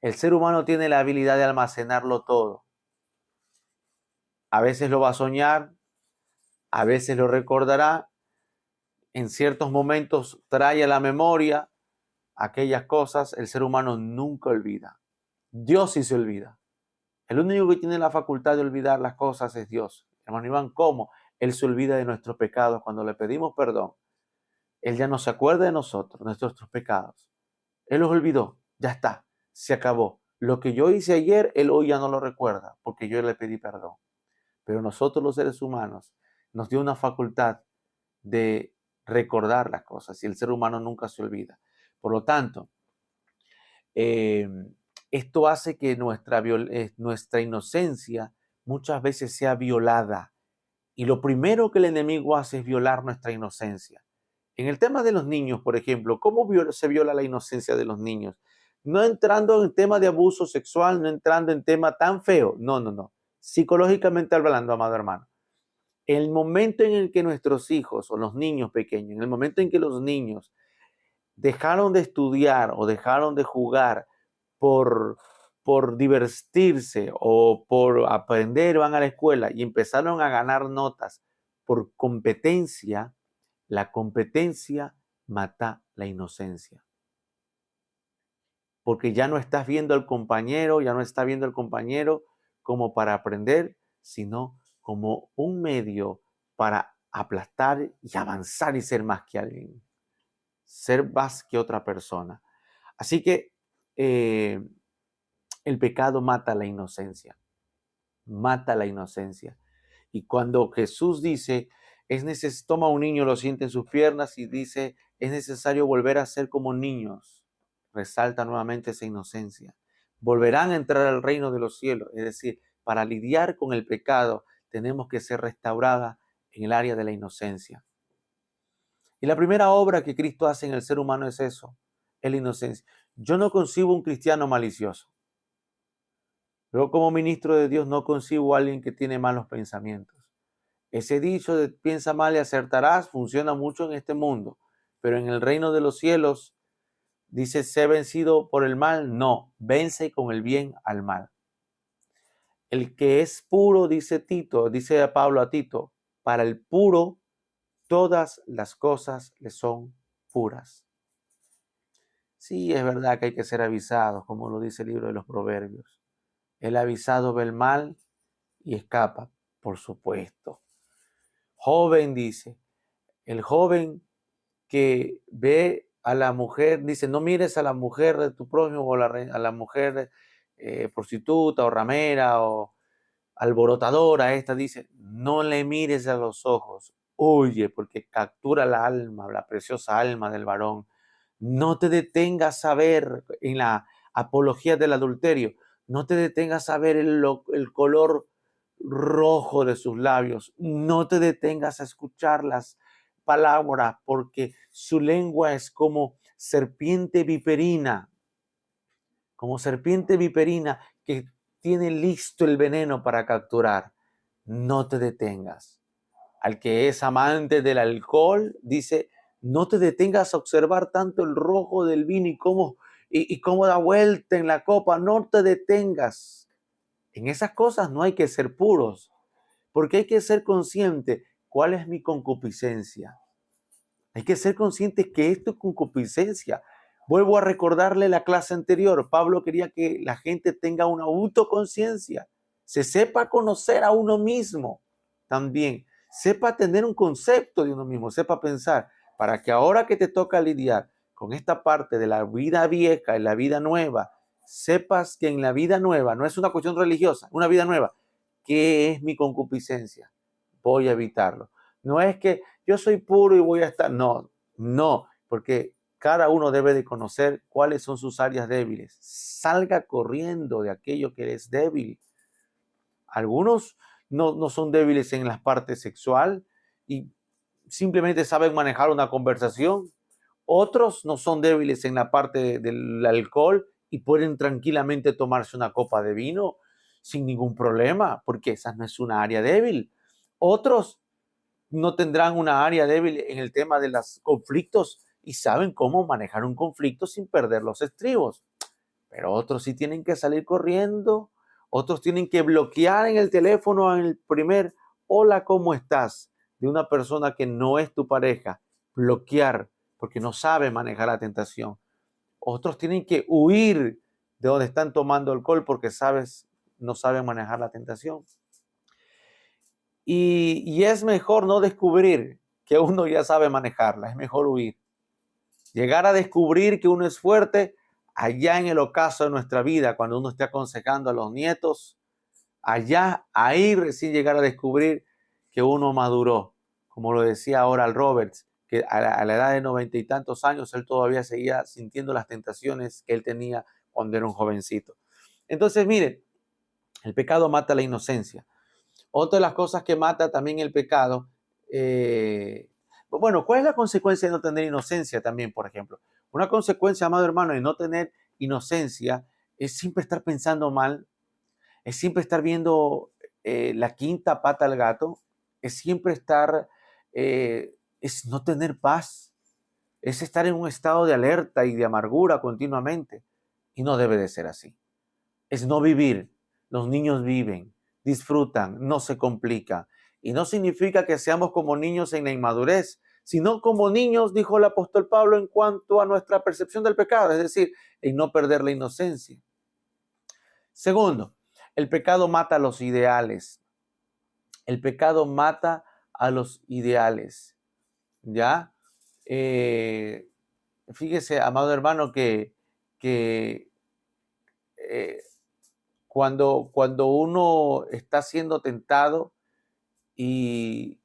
S1: El ser humano tiene la habilidad de almacenarlo todo. A veces lo va a soñar, a veces lo recordará, en ciertos momentos trae a la memoria aquellas cosas. El ser humano nunca olvida. Dios sí se olvida. El único que tiene la facultad de olvidar las cosas es Dios. Hermano Iván, ¿cómo? Él se olvida de nuestros pecados cuando le pedimos perdón. Él ya no se acuerda de nosotros, de nuestros pecados. Él los olvidó. Ya está. Se acabó. Lo que yo hice ayer, Él hoy ya no lo recuerda porque yo le pedí perdón. Pero nosotros los seres humanos nos dio una facultad de recordar las cosas y el ser humano nunca se olvida. Por lo tanto, eh, esto hace que nuestra inocencia muchas veces sea violada. Y lo primero que el enemigo hace es violar nuestra inocencia. En el tema de los niños, por ejemplo, ¿cómo se viola la inocencia de los niños? No entrando en tema de abuso sexual, no entrando en tema tan feo. No, no, no. Psicológicamente hablando, amado hermano. El momento en el que nuestros hijos o los niños pequeños, en el momento en que los niños dejaron de estudiar o dejaron de jugar por, por divertirse o por aprender, van a la escuela y empezaron a ganar notas por competencia, la competencia mata la inocencia. Porque ya no estás viendo al compañero, ya no está viendo al compañero como para aprender, sino como un medio para aplastar y avanzar y ser más que alguien. ser más que otra persona. Así que el pecado mata la inocencia, mata la inocencia. Y cuando Jesús dice, toma a un niño, lo siente en sus piernas y dice, es necesario volver a ser como niños, resalta nuevamente esa inocencia. Volverán a entrar al reino de los cielos. Es decir, para lidiar con el pecado tenemos que ser restaurada en el área de la inocencia. Y la primera obra que Cristo hace en el ser humano es eso, es la inocencia. Yo no concibo un cristiano malicioso. Yo como ministro de Dios no concibo a alguien que tiene malos pensamientos. Ese dicho de piensa mal y acertarás funciona mucho en este mundo, pero en el reino de los cielos dice, sé vencido por el mal. No, vence con el bien al mal. El que es puro, dice Tito, dice Pablo a Tito, para el puro todas las cosas le son puras. Sí, es verdad que hay que ser avisados, como lo dice el libro de los Proverbios. El avisado ve el mal y escapa, por supuesto. Joven, dice, el joven que ve a la mujer, dice, no mires a la mujer de tu prójimo o a la mujer prostituta o ramera o alborotadora, esta dice, no le mires a los ojos, huye porque captura la alma, la preciosa alma del varón. No te detengas a ver en la apología del adulterio, no te detengas a ver el color rojo de sus labios, no te detengas a escuchar las palabras, porque su lengua es como serpiente viperina que tiene listo el veneno para capturar. No te detengas. Al que es amante del alcohol, dice, no te detengas a observar tanto el rojo del vino y cómo da vuelta en la copa. No te detengas. En esas cosas no hay que ser puros, porque hay que ser consciente cuál es mi concupiscencia. Hay que ser conscientes que esto es concupiscencia. Vuelvo a recordarle la clase anterior. Pablo quería que la gente tenga una autoconciencia, se sepa conocer a uno mismo también, sepa tener un concepto de uno mismo, sepa pensar, para que ahora que te toca lidiar con esta parte de la vida vieja y la vida nueva, sepas que en la vida nueva, no es una cuestión religiosa, una vida nueva, ¿qué es mi concupiscencia? Voy a evitarlo. No es que yo soy puro y voy a estar, no, porque cada uno debe de conocer cuáles son sus áreas débiles. Salga corriendo de aquello que es débil. Algunos no son débiles en la parte sexual y simplemente saben manejar una conversación. Otros no son débiles en la parte del alcohol y pueden tranquilamente tomarse una copa de vino sin ningún problema, porque esa no es una área débil. Otros no tendrán una área débil en el tema de los conflictos y saben cómo manejar un conflicto sin perder los estribos. Pero otros sí tienen que salir corriendo, otros tienen que bloquear en el teléfono en el primer hola, ¿cómo estás? De una persona que no es tu pareja. Bloquear porque no sabe manejar la tentación. Otros tienen que huir de donde están tomando alcohol porque no saben manejar la tentación. Y es mejor no descubrir que uno ya sabe manejarla, es mejor huir. Llegar a descubrir que uno es fuerte allá en el ocaso de nuestra vida, cuando uno esté aconsejando a los nietos, ahí recién llegar a descubrir que uno maduró. Como lo decía Oral Roberts, que a la edad de 90 y tantos años, él todavía seguía sintiendo las tentaciones que él tenía cuando era un jovencito. Entonces, miren, el pecado mata la inocencia. Otra de las cosas que mata también el pecado, bueno, ¿cuál es la consecuencia de no tener inocencia también, por ejemplo? Una consecuencia, amado hermano, de no tener inocencia es siempre estar pensando mal, es siempre estar viendo la quinta pata al gato, es siempre es no tener paz, es estar en un estado de alerta y de amargura continuamente. Y no debe de ser así. Es no vivir. Los niños viven, disfrutan, no se complica. Y no significa que seamos como niños en la inmadurez, sino como niños, dijo el apóstol Pablo, en cuanto a nuestra percepción del pecado, es decir, en no perder la inocencia. Segundo, el pecado mata a los ideales. El pecado mata a los ideales. ¿Ya? fíjese, amado hermano, que eh, cuando uno está siendo tentado y,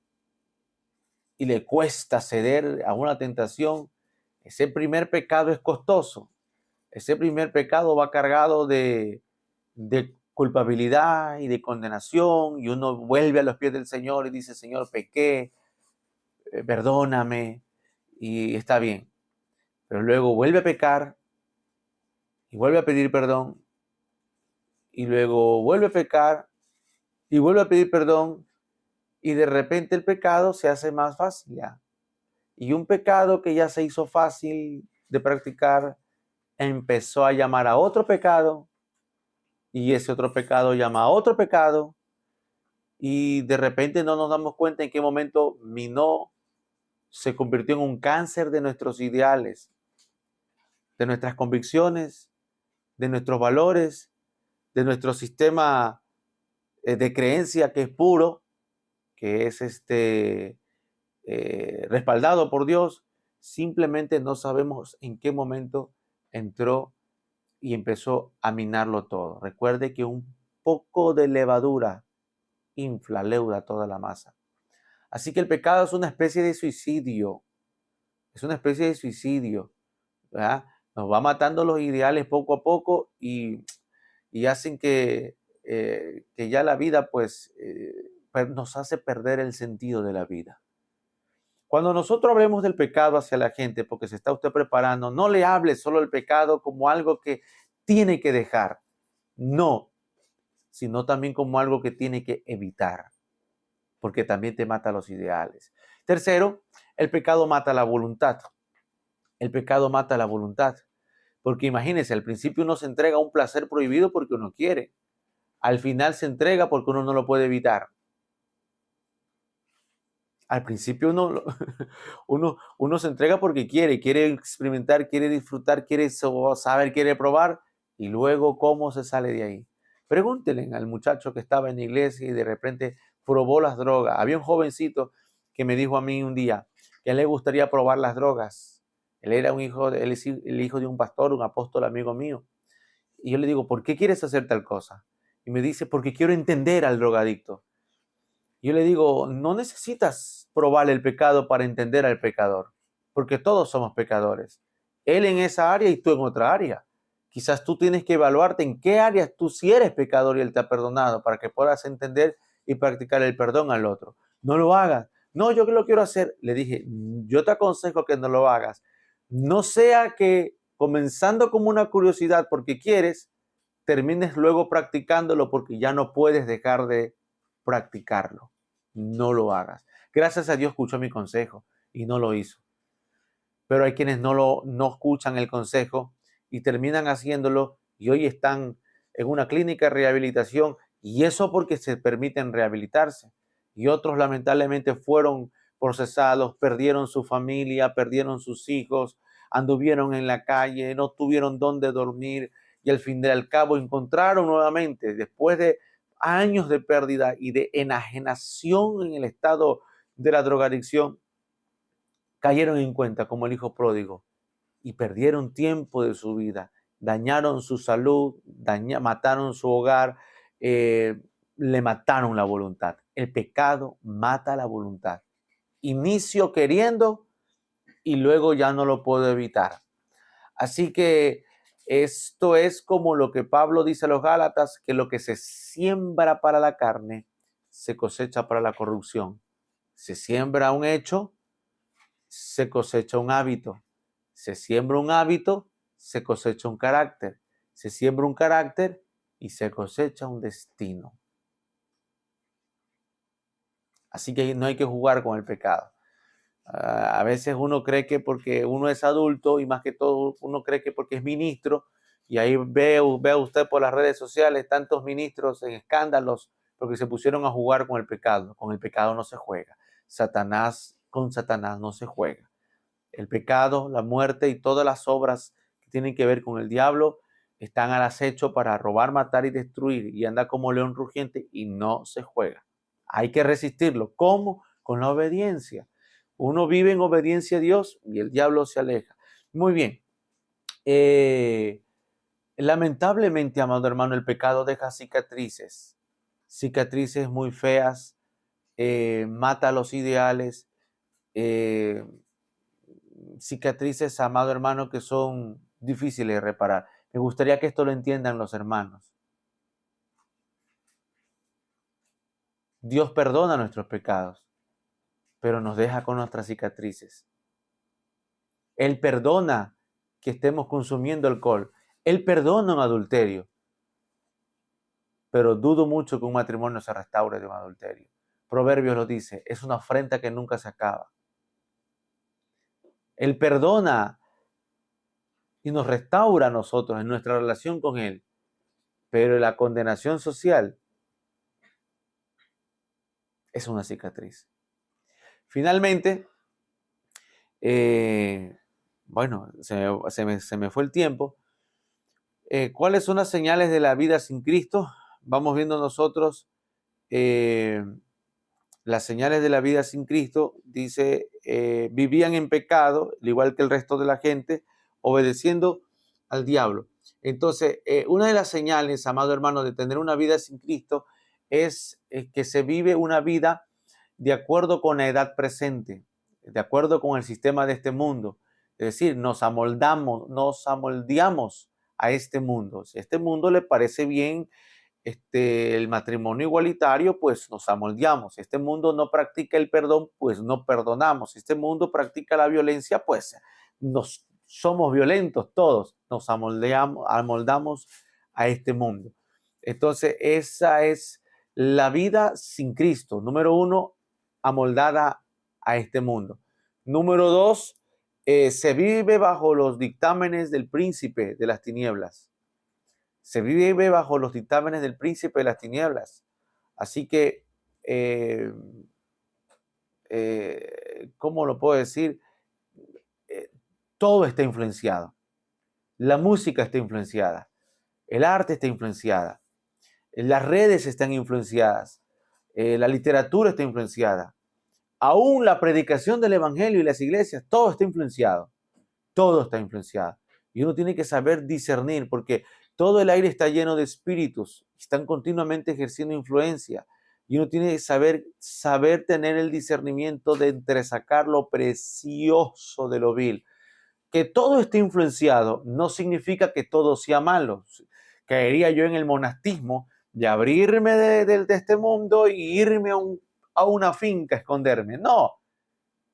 S1: y le cuesta ceder a una tentación, ese primer pecado es costoso. Ese primer pecado va cargado de culpabilidad y de condenación, y uno vuelve a los pies del Señor y dice, Señor, pequé, perdóname, y está bien. Pero luego vuelve a pecar y vuelve a pedir perdón, y luego vuelve a pecar y vuelve a pedir perdón, y de repente el pecado se hace más fácil ya. Y un pecado que ya se hizo fácil de practicar empezó a llamar a otro pecado, y ese otro pecado llama a otro pecado, y de repente no nos damos cuenta en qué momento mi no se convirtió en un cáncer de nuestros ideales, de nuestras convicciones, de nuestros valores, de nuestro sistema de creencia que es puro, que es respaldado por Dios. Simplemente no sabemos en qué momento entró y empezó a minarlo todo. Recuerde que un poco de levadura infla, leuda toda la masa. Así que el pecado es una especie de suicidio, es una especie de suicidio, ¿verdad? Nos va matando los ideales poco a poco y hacen que ya la vida pues nos hace perder el sentido de la vida. Cuando nosotros hablemos del pecado hacia la gente, porque se está usted preparando, no le hable solo del pecado como algo que tiene que dejar, no, sino también como algo que tiene que evitar, porque también te mata los ideales. Tercero, el pecado mata la voluntad. El pecado mata la voluntad. Porque imagínense, al principio uno se entrega a un placer prohibido porque uno quiere. Al final se entrega porque uno no lo puede evitar. Al principio uno se entrega porque quiere experimentar, quiere disfrutar, quiere saber, quiere probar. Y luego, ¿cómo se sale de ahí? Pregúntenle al muchacho que estaba en la iglesia y de repente probó las drogas. Había un jovencito que me dijo a mí un día que a él le gustaría probar las drogas. Él era él es el hijo de un pastor, un apóstol amigo mío. Y yo le digo, ¿por qué quieres hacer tal cosa? Y me dice, porque quiero entender al drogadicto. Yo le digo, no necesitas probar el pecado para entender al pecador, porque todos somos pecadores. Él en esa área y tú en otra área. Quizás tú tienes que evaluarte en qué áreas tú sí eres pecador y Él te ha perdonado para que puedas entender y practicar el perdón al otro. No lo hagas. No, yo que lo quiero hacer. Le dije, yo te aconsejo que no lo hagas. No sea que comenzando como una curiosidad porque quieres, termines luego practicándolo porque ya no puedes dejar de practicarlo. No lo hagas. Gracias a Dios escuchó mi consejo y no lo hizo. Pero hay quienes no escuchan el consejo y terminan haciéndolo y hoy están en una clínica de rehabilitación, y eso porque se permiten rehabilitarse. Y otros lamentablemente fueron procesados, perdieron su familia, perdieron sus hijos, anduvieron en la calle, no tuvieron dónde dormir y al fin y al cabo encontraron nuevamente, después de años de pérdida y de enajenación en el estado de la drogadicción, cayeron en cuenta como el hijo pródigo y perdieron tiempo de su vida, dañaron su salud, mataron su hogar, le mataron la voluntad. El pecado mata la voluntad. Inicio queriendo y luego ya no lo puedo evitar. Así que esto es como lo que Pablo dice a los Gálatas, que lo que se siembra para la carne, se cosecha para la corrupción. Se siembra un hecho, se cosecha un hábito. Se siembra un hábito, se cosecha un carácter. Se siembra un carácter y se cosecha un destino. Así que no hay que jugar con el pecado. A veces uno cree que porque uno es adulto y más que todo uno cree que porque es ministro, y ahí ve usted por las redes sociales tantos ministros en escándalos porque se pusieron a jugar con el pecado. Con el pecado no se juega. Con Satanás no se juega. El pecado, la muerte y todas las obras que tienen que ver con el diablo están al acecho para robar, matar y destruir, y anda como león rugiente y no se juega. Hay que resistirlo. ¿Cómo? Con la obediencia. Uno vive en obediencia a Dios y el diablo se aleja. Muy bien. Lamentablemente, amado hermano, el pecado deja cicatrices, cicatrices muy feas, mata los ideales, eh, cicatrices, amado hermano, que son difíciles de reparar. Me gustaría que esto lo entiendan los hermanos. Dios perdona nuestros pecados, pero nos deja con nuestras cicatrices. Él perdona que estemos consumiendo alcohol. Él perdona un adulterio, pero dudo mucho que un matrimonio se restaure de un adulterio. Proverbios lo dice, es una afrenta que nunca se acaba. Él perdona y nos restaura a nosotros en nuestra relación con Él, pero la condenación social es una cicatriz. Finalmente, bueno, se me fue el tiempo. ¿Cuáles son las señales de la vida sin Cristo? Vamos viendo nosotros las señales de la vida sin Cristo. Dice, vivían en pecado, al igual que el resto de la gente, obedeciendo al diablo. Entonces, una de las señales, amado hermano, de tener una vida sin Cristo es que se vive una vida de acuerdo con la edad presente, de acuerdo con el sistema de este mundo. Es decir, nos amoldeamos a este mundo. Si a este mundo le parece bien el matrimonio igualitario, pues nos amoldeamos. Si este mundo no practica el perdón, pues no perdonamos. Si este mundo practica la violencia, pues nos somos violentos todos. Nos amoldamos a este mundo. Entonces, esa es la vida sin Cristo. Número uno, amoldada a este mundo. Número dos, se vive bajo los dictámenes del príncipe de las tinieblas. Se vive bajo los dictámenes del príncipe de las tinieblas. Así que, ¿cómo lo puedo decir? Eh, Todo está influenciado. La música está influenciada. El arte está influenciada. Las redes están influenciadas. La literatura está influenciada. Aún la predicación del evangelio y las iglesias, todo está influenciado. Todo está influenciado. Y uno tiene que saber discernir, porque todo el aire está lleno de espíritus, están continuamente ejerciendo influencia. Y uno tiene que saber tener el discernimiento de entresacar lo precioso de lo vil. Que todo esté influenciado no significa que todo sea malo. Caería yo en el monastismo de abrirme de este mundo y irme a una finca a esconderme. No,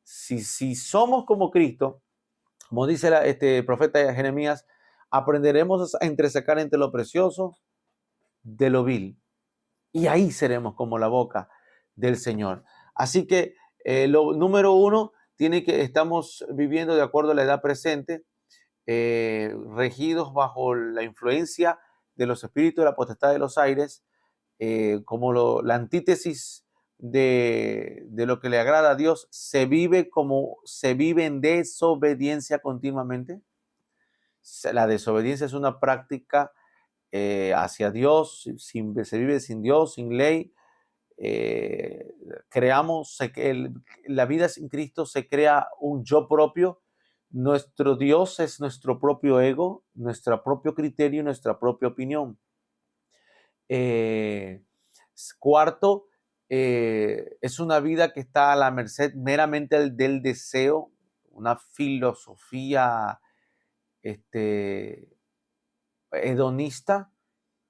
S1: si somos como Cristo, como dice este profeta Jeremías, aprenderemos a entresacar entre lo precioso de lo vil. Y ahí seremos como la boca del Señor. Así que lo número uno, estamos viviendo de acuerdo a la edad presente, regidos bajo la influencia de los espíritus de la potestad de los aires, como la antítesis de lo que le agrada a Dios, se vive en desobediencia continuamente. La desobediencia es una práctica hacia Dios, se vive sin Dios, sin ley. La vida sin Cristo se crea un yo propio. Nuestro Dios es nuestro propio ego, nuestro propio criterio y nuestra propia opinión. Cuarto, es una vida que está a la merced meramente del deseo, una filosofía hedonista,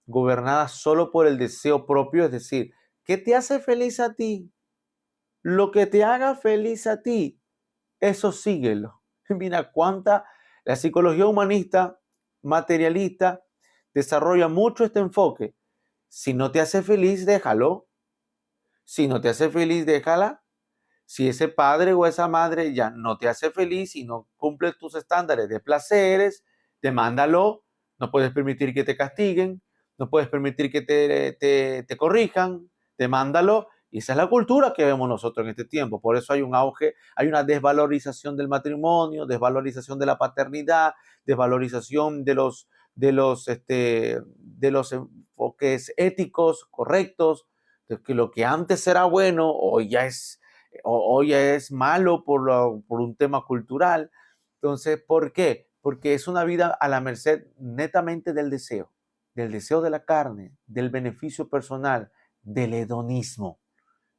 S1: gobernada solo por el deseo propio, es decir, ¿qué te hace feliz a ti? Lo que te haga feliz a ti, eso síguelo. Mira la psicología humanista, materialista, desarrolla mucho este enfoque. Si no te hace feliz, déjalo. Si no te hace feliz, déjala. Si ese padre o esa madre ya no te hace feliz y no cumple tus estándares de placeres, demándalo. No puedes permitir que te castiguen, no puedes permitir que te corrijan, demándalo. Y esa es la cultura que vemos nosotros en este tiempo. Por eso hay un auge, hay una desvalorización del matrimonio, desvalorización de la paternidad, desvalorización de los enfoques éticos correctos, de que lo que antes era bueno hoy ya es malo por un tema cultural. Entonces, ¿por qué? Porque es una vida a la merced netamente del deseo de la carne, del beneficio personal, del hedonismo.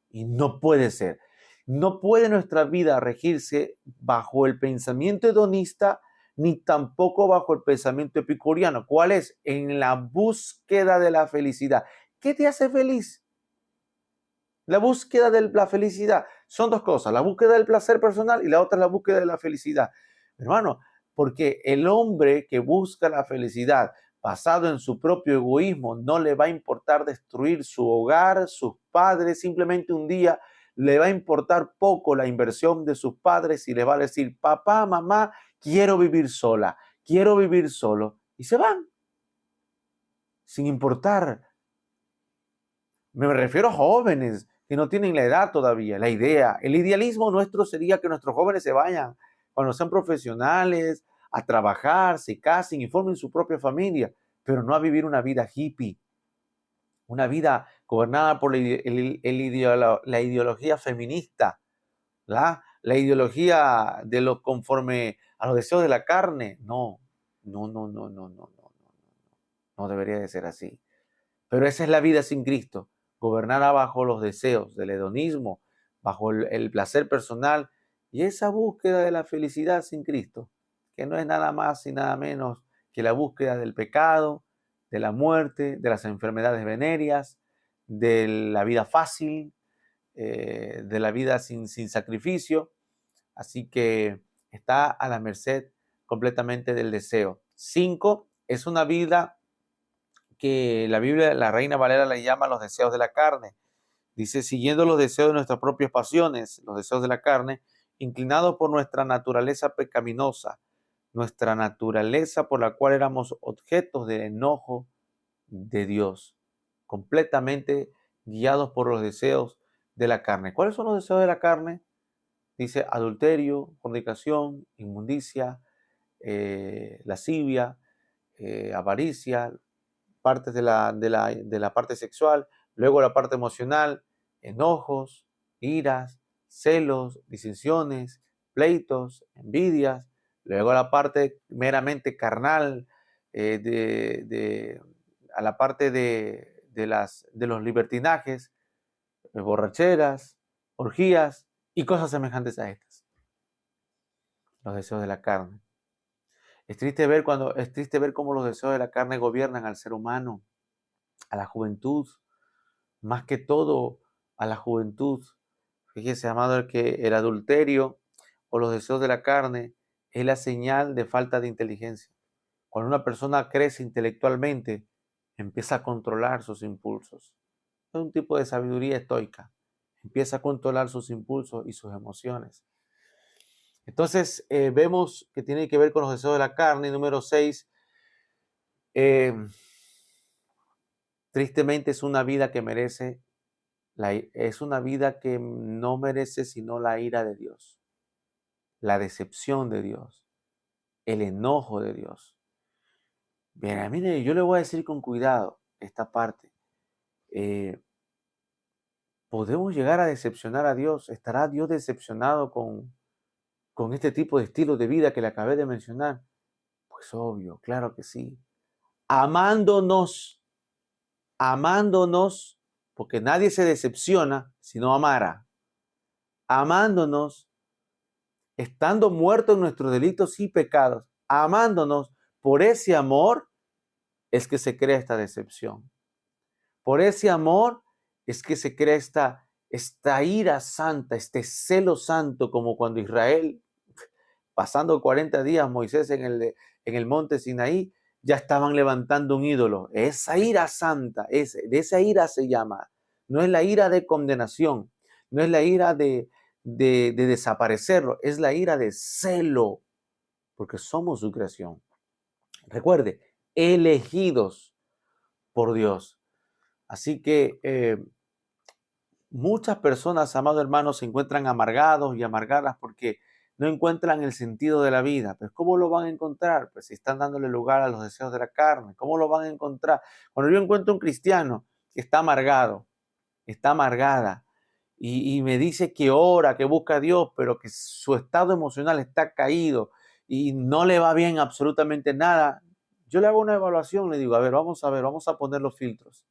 S1: Y no puede ser. No puede nuestra vida regirse bajo el pensamiento hedonista ni tampoco bajo el pensamiento epicureano. ¿Cuál es? En la búsqueda de la felicidad. ¿Qué te hace feliz? La búsqueda de la felicidad. Son dos cosas, la búsqueda del placer personal y la otra es la búsqueda de la felicidad. Hermano, porque el hombre que busca la felicidad basado en su propio egoísmo, no le va a importar destruir su hogar, sus padres, simplemente un día le va a importar poco la inversión de sus padres y le va a decir, papá, mamá, quiero vivir sola, quiero vivir solo. Y se van, sin importar. Me refiero a jóvenes que no tienen la edad todavía, la idea. El idealismo nuestro sería que nuestros jóvenes se vayan cuando sean profesionales, a trabajar, se casen y formen su propia familia, pero no a vivir una vida hippie, una vida gobernada por la ideología feminista, la ideología de lo conforme a los deseos de la carne. No, no, no, no, no, no, no, no, no debería de ser así. Pero esa es la vida sin Cristo, gobernada bajo los deseos del hedonismo, bajo el placer personal y esa búsqueda de la felicidad sin Cristo, que no es nada más y nada menos que la búsqueda del pecado, de la muerte, de las enfermedades venéreas, de la vida fácil, de la vida sin sacrificio. Así que está a la merced completamente del deseo. 5, es una vida que la Biblia, la Reina Valera le llama los deseos de la carne. Dice, siguiendo los deseos de nuestras propias pasiones, los deseos de la carne, inclinados por nuestra naturaleza pecaminosa, nuestra naturaleza por la cual éramos objetos de enojo de Dios, completamente guiados por los deseos de la carne. ¿Cuáles son los deseos de la carne? Dice adulterio, fornicación, inmundicia, lascivia, avaricia, partes de la parte sexual, luego la parte emocional, enojos, iras, celos, disensiones, pleitos, envidias, luego la parte meramente carnal, a la parte de los libertinajes, borracheras, orgías y cosas semejantes a estas, los deseos de la carne. Es triste ver cómo los deseos de la carne gobiernan al ser humano, a la juventud, más que todo a la juventud. Fíjese, amado, que el adulterio o los deseos de la carne es la señal de falta de inteligencia. Cuando una persona crece intelectualmente, empieza a controlar sus impulsos. Es un tipo de sabiduría estoica. Empieza a controlar sus impulsos y sus emociones. Entonces, vemos que tiene que ver con los deseos de la carne. Número 6, tristemente es una vida que merece es una vida que no merece sino la ira de Dios, la decepción de Dios, el enojo de Dios. Bien, mire, yo le voy a decir con cuidado esta parte. ¿Podemos llegar a decepcionar a Dios? ¿Estará Dios decepcionado con este tipo de estilo de vida que le acabé de mencionar? Pues obvio, claro que sí. Amándonos, amándonos, porque nadie se decepciona si no amara. Amándonos, estando muertos en nuestros delitos y pecados, amándonos, por ese amor es que se crea esta decepción. Por ese amor es que se crea esta ira santa, este celo santo, como cuando Israel, pasando 40 días, Moisés en el monte Sinaí, ya estaban levantando un ídolo. Esa ira santa, de esa ira se llama. No es la ira de condenación, no es la ira de desaparecerlo, es la ira de celo, porque somos su creación. Recuerde, elegidos por Dios. Así que muchas personas, amados hermanos, se encuentran amargados y amargadas porque no encuentran el sentido de la vida. Pues ¿cómo lo van a encontrar? Pues si están dándole lugar a los deseos de la carne. ¿Cómo lo van a encontrar? Cuando yo encuentro un cristiano que está amargado, está amargada, y me dice que ora, que busca a Dios, pero que su estado emocional está caído y no le va bien absolutamente nada, yo le hago una evaluación, le digo, a ver, vamos a poner los filtros.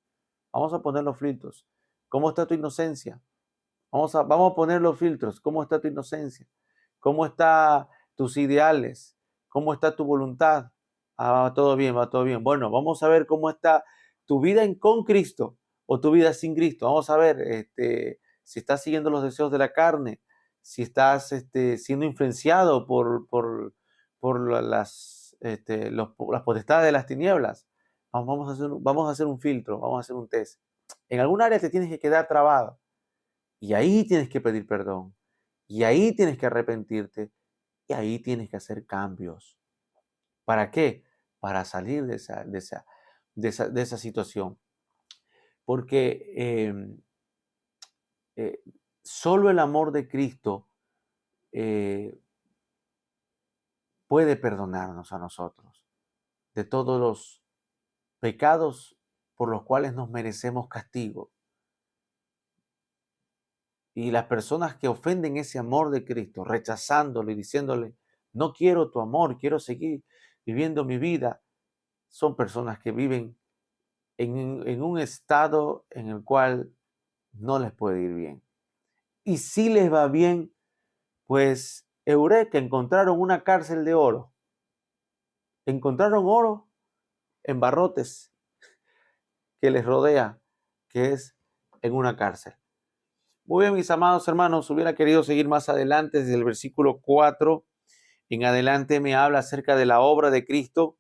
S1: Vamos a poner los filtros. ¿Cómo está tu inocencia? Vamos a poner los filtros. ¿Cómo está tu inocencia? ¿Cómo están tus ideales? ¿Cómo está tu voluntad? Ah, va todo bien, va todo bien. Bueno, vamos a ver cómo está tu vida con Cristo o tu vida sin Cristo. Vamos a ver si estás siguiendo los deseos de la carne, si estás siendo influenciado por las potestades de las tinieblas. Vamos a hacer un filtro, vamos a hacer un test. En algún área te tienes que quedar trabado y ahí tienes que pedir perdón y ahí tienes que arrepentirte y ahí tienes que hacer cambios. ¿Para qué? Para salir de esa situación. Porque eh, solo el amor de Cristo eh, puede perdonarnos a nosotros de todos los pecados por los cuales nos merecemos castigo. Y las personas que ofenden ese amor de Cristo, rechazándolo y diciéndole, no quiero tu amor, quiero seguir viviendo mi vida, son personas que viven en un estado en el cual no les puede ir bien. Y si les va bien, pues eureka, encontraron una cárcel de oro. Encontraron oro en barrotes que les rodea, que es en una cárcel. Muy bien, mis amados hermanos, hubiera querido seguir más adelante desde el versículo 4 en adelante me habla acerca de la obra de Cristo,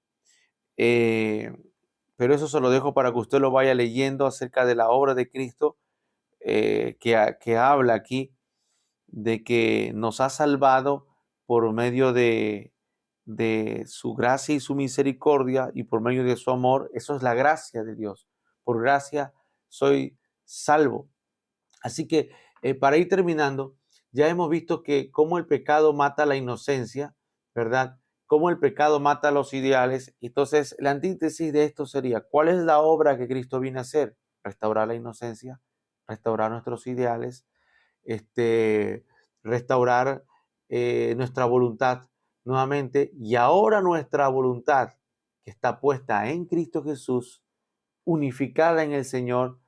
S1: pero eso se lo dejo para que usted lo vaya leyendo acerca de la obra de Cristo, que habla aquí de que nos ha salvado por medio de su gracia y su misericordia y por medio de su amor. Eso es la gracia de Dios. Por gracia soy salvo. Así que para ir terminando, ya hemos visto que cómo el pecado mata la inocencia, ¿verdad? Cómo el pecado mata los ideales. Entonces, la antítesis de esto sería, ¿cuál es la obra que Cristo viene a hacer? Restaurar la inocencia, restaurar nuestros ideales, restaurar nuestra voluntad nuevamente. Y ahora nuestra voluntad, que está puesta en Cristo Jesús, unificada en el Señor,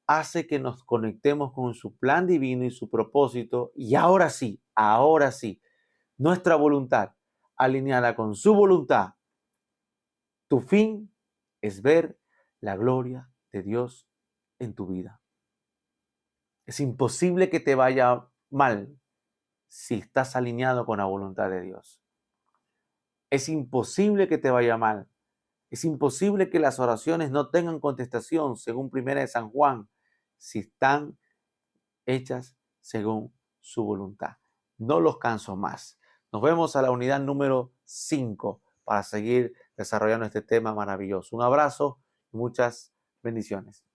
S1: hace que nos conectemos con su plan divino y su propósito. Y ahora sí, nuestra voluntad alineada con su voluntad, tu fin es ver la gloria de Dios en tu vida. Es imposible que te vaya mal si estás alineado con la voluntad de Dios. Es imposible que te vaya mal. Es imposible que las oraciones no tengan contestación, según Primera de San Juan, si están hechas según su voluntad. No los canso más. Nos vemos a la unidad número 5 para seguir desarrollando este tema maravilloso. Un abrazo y muchas bendiciones.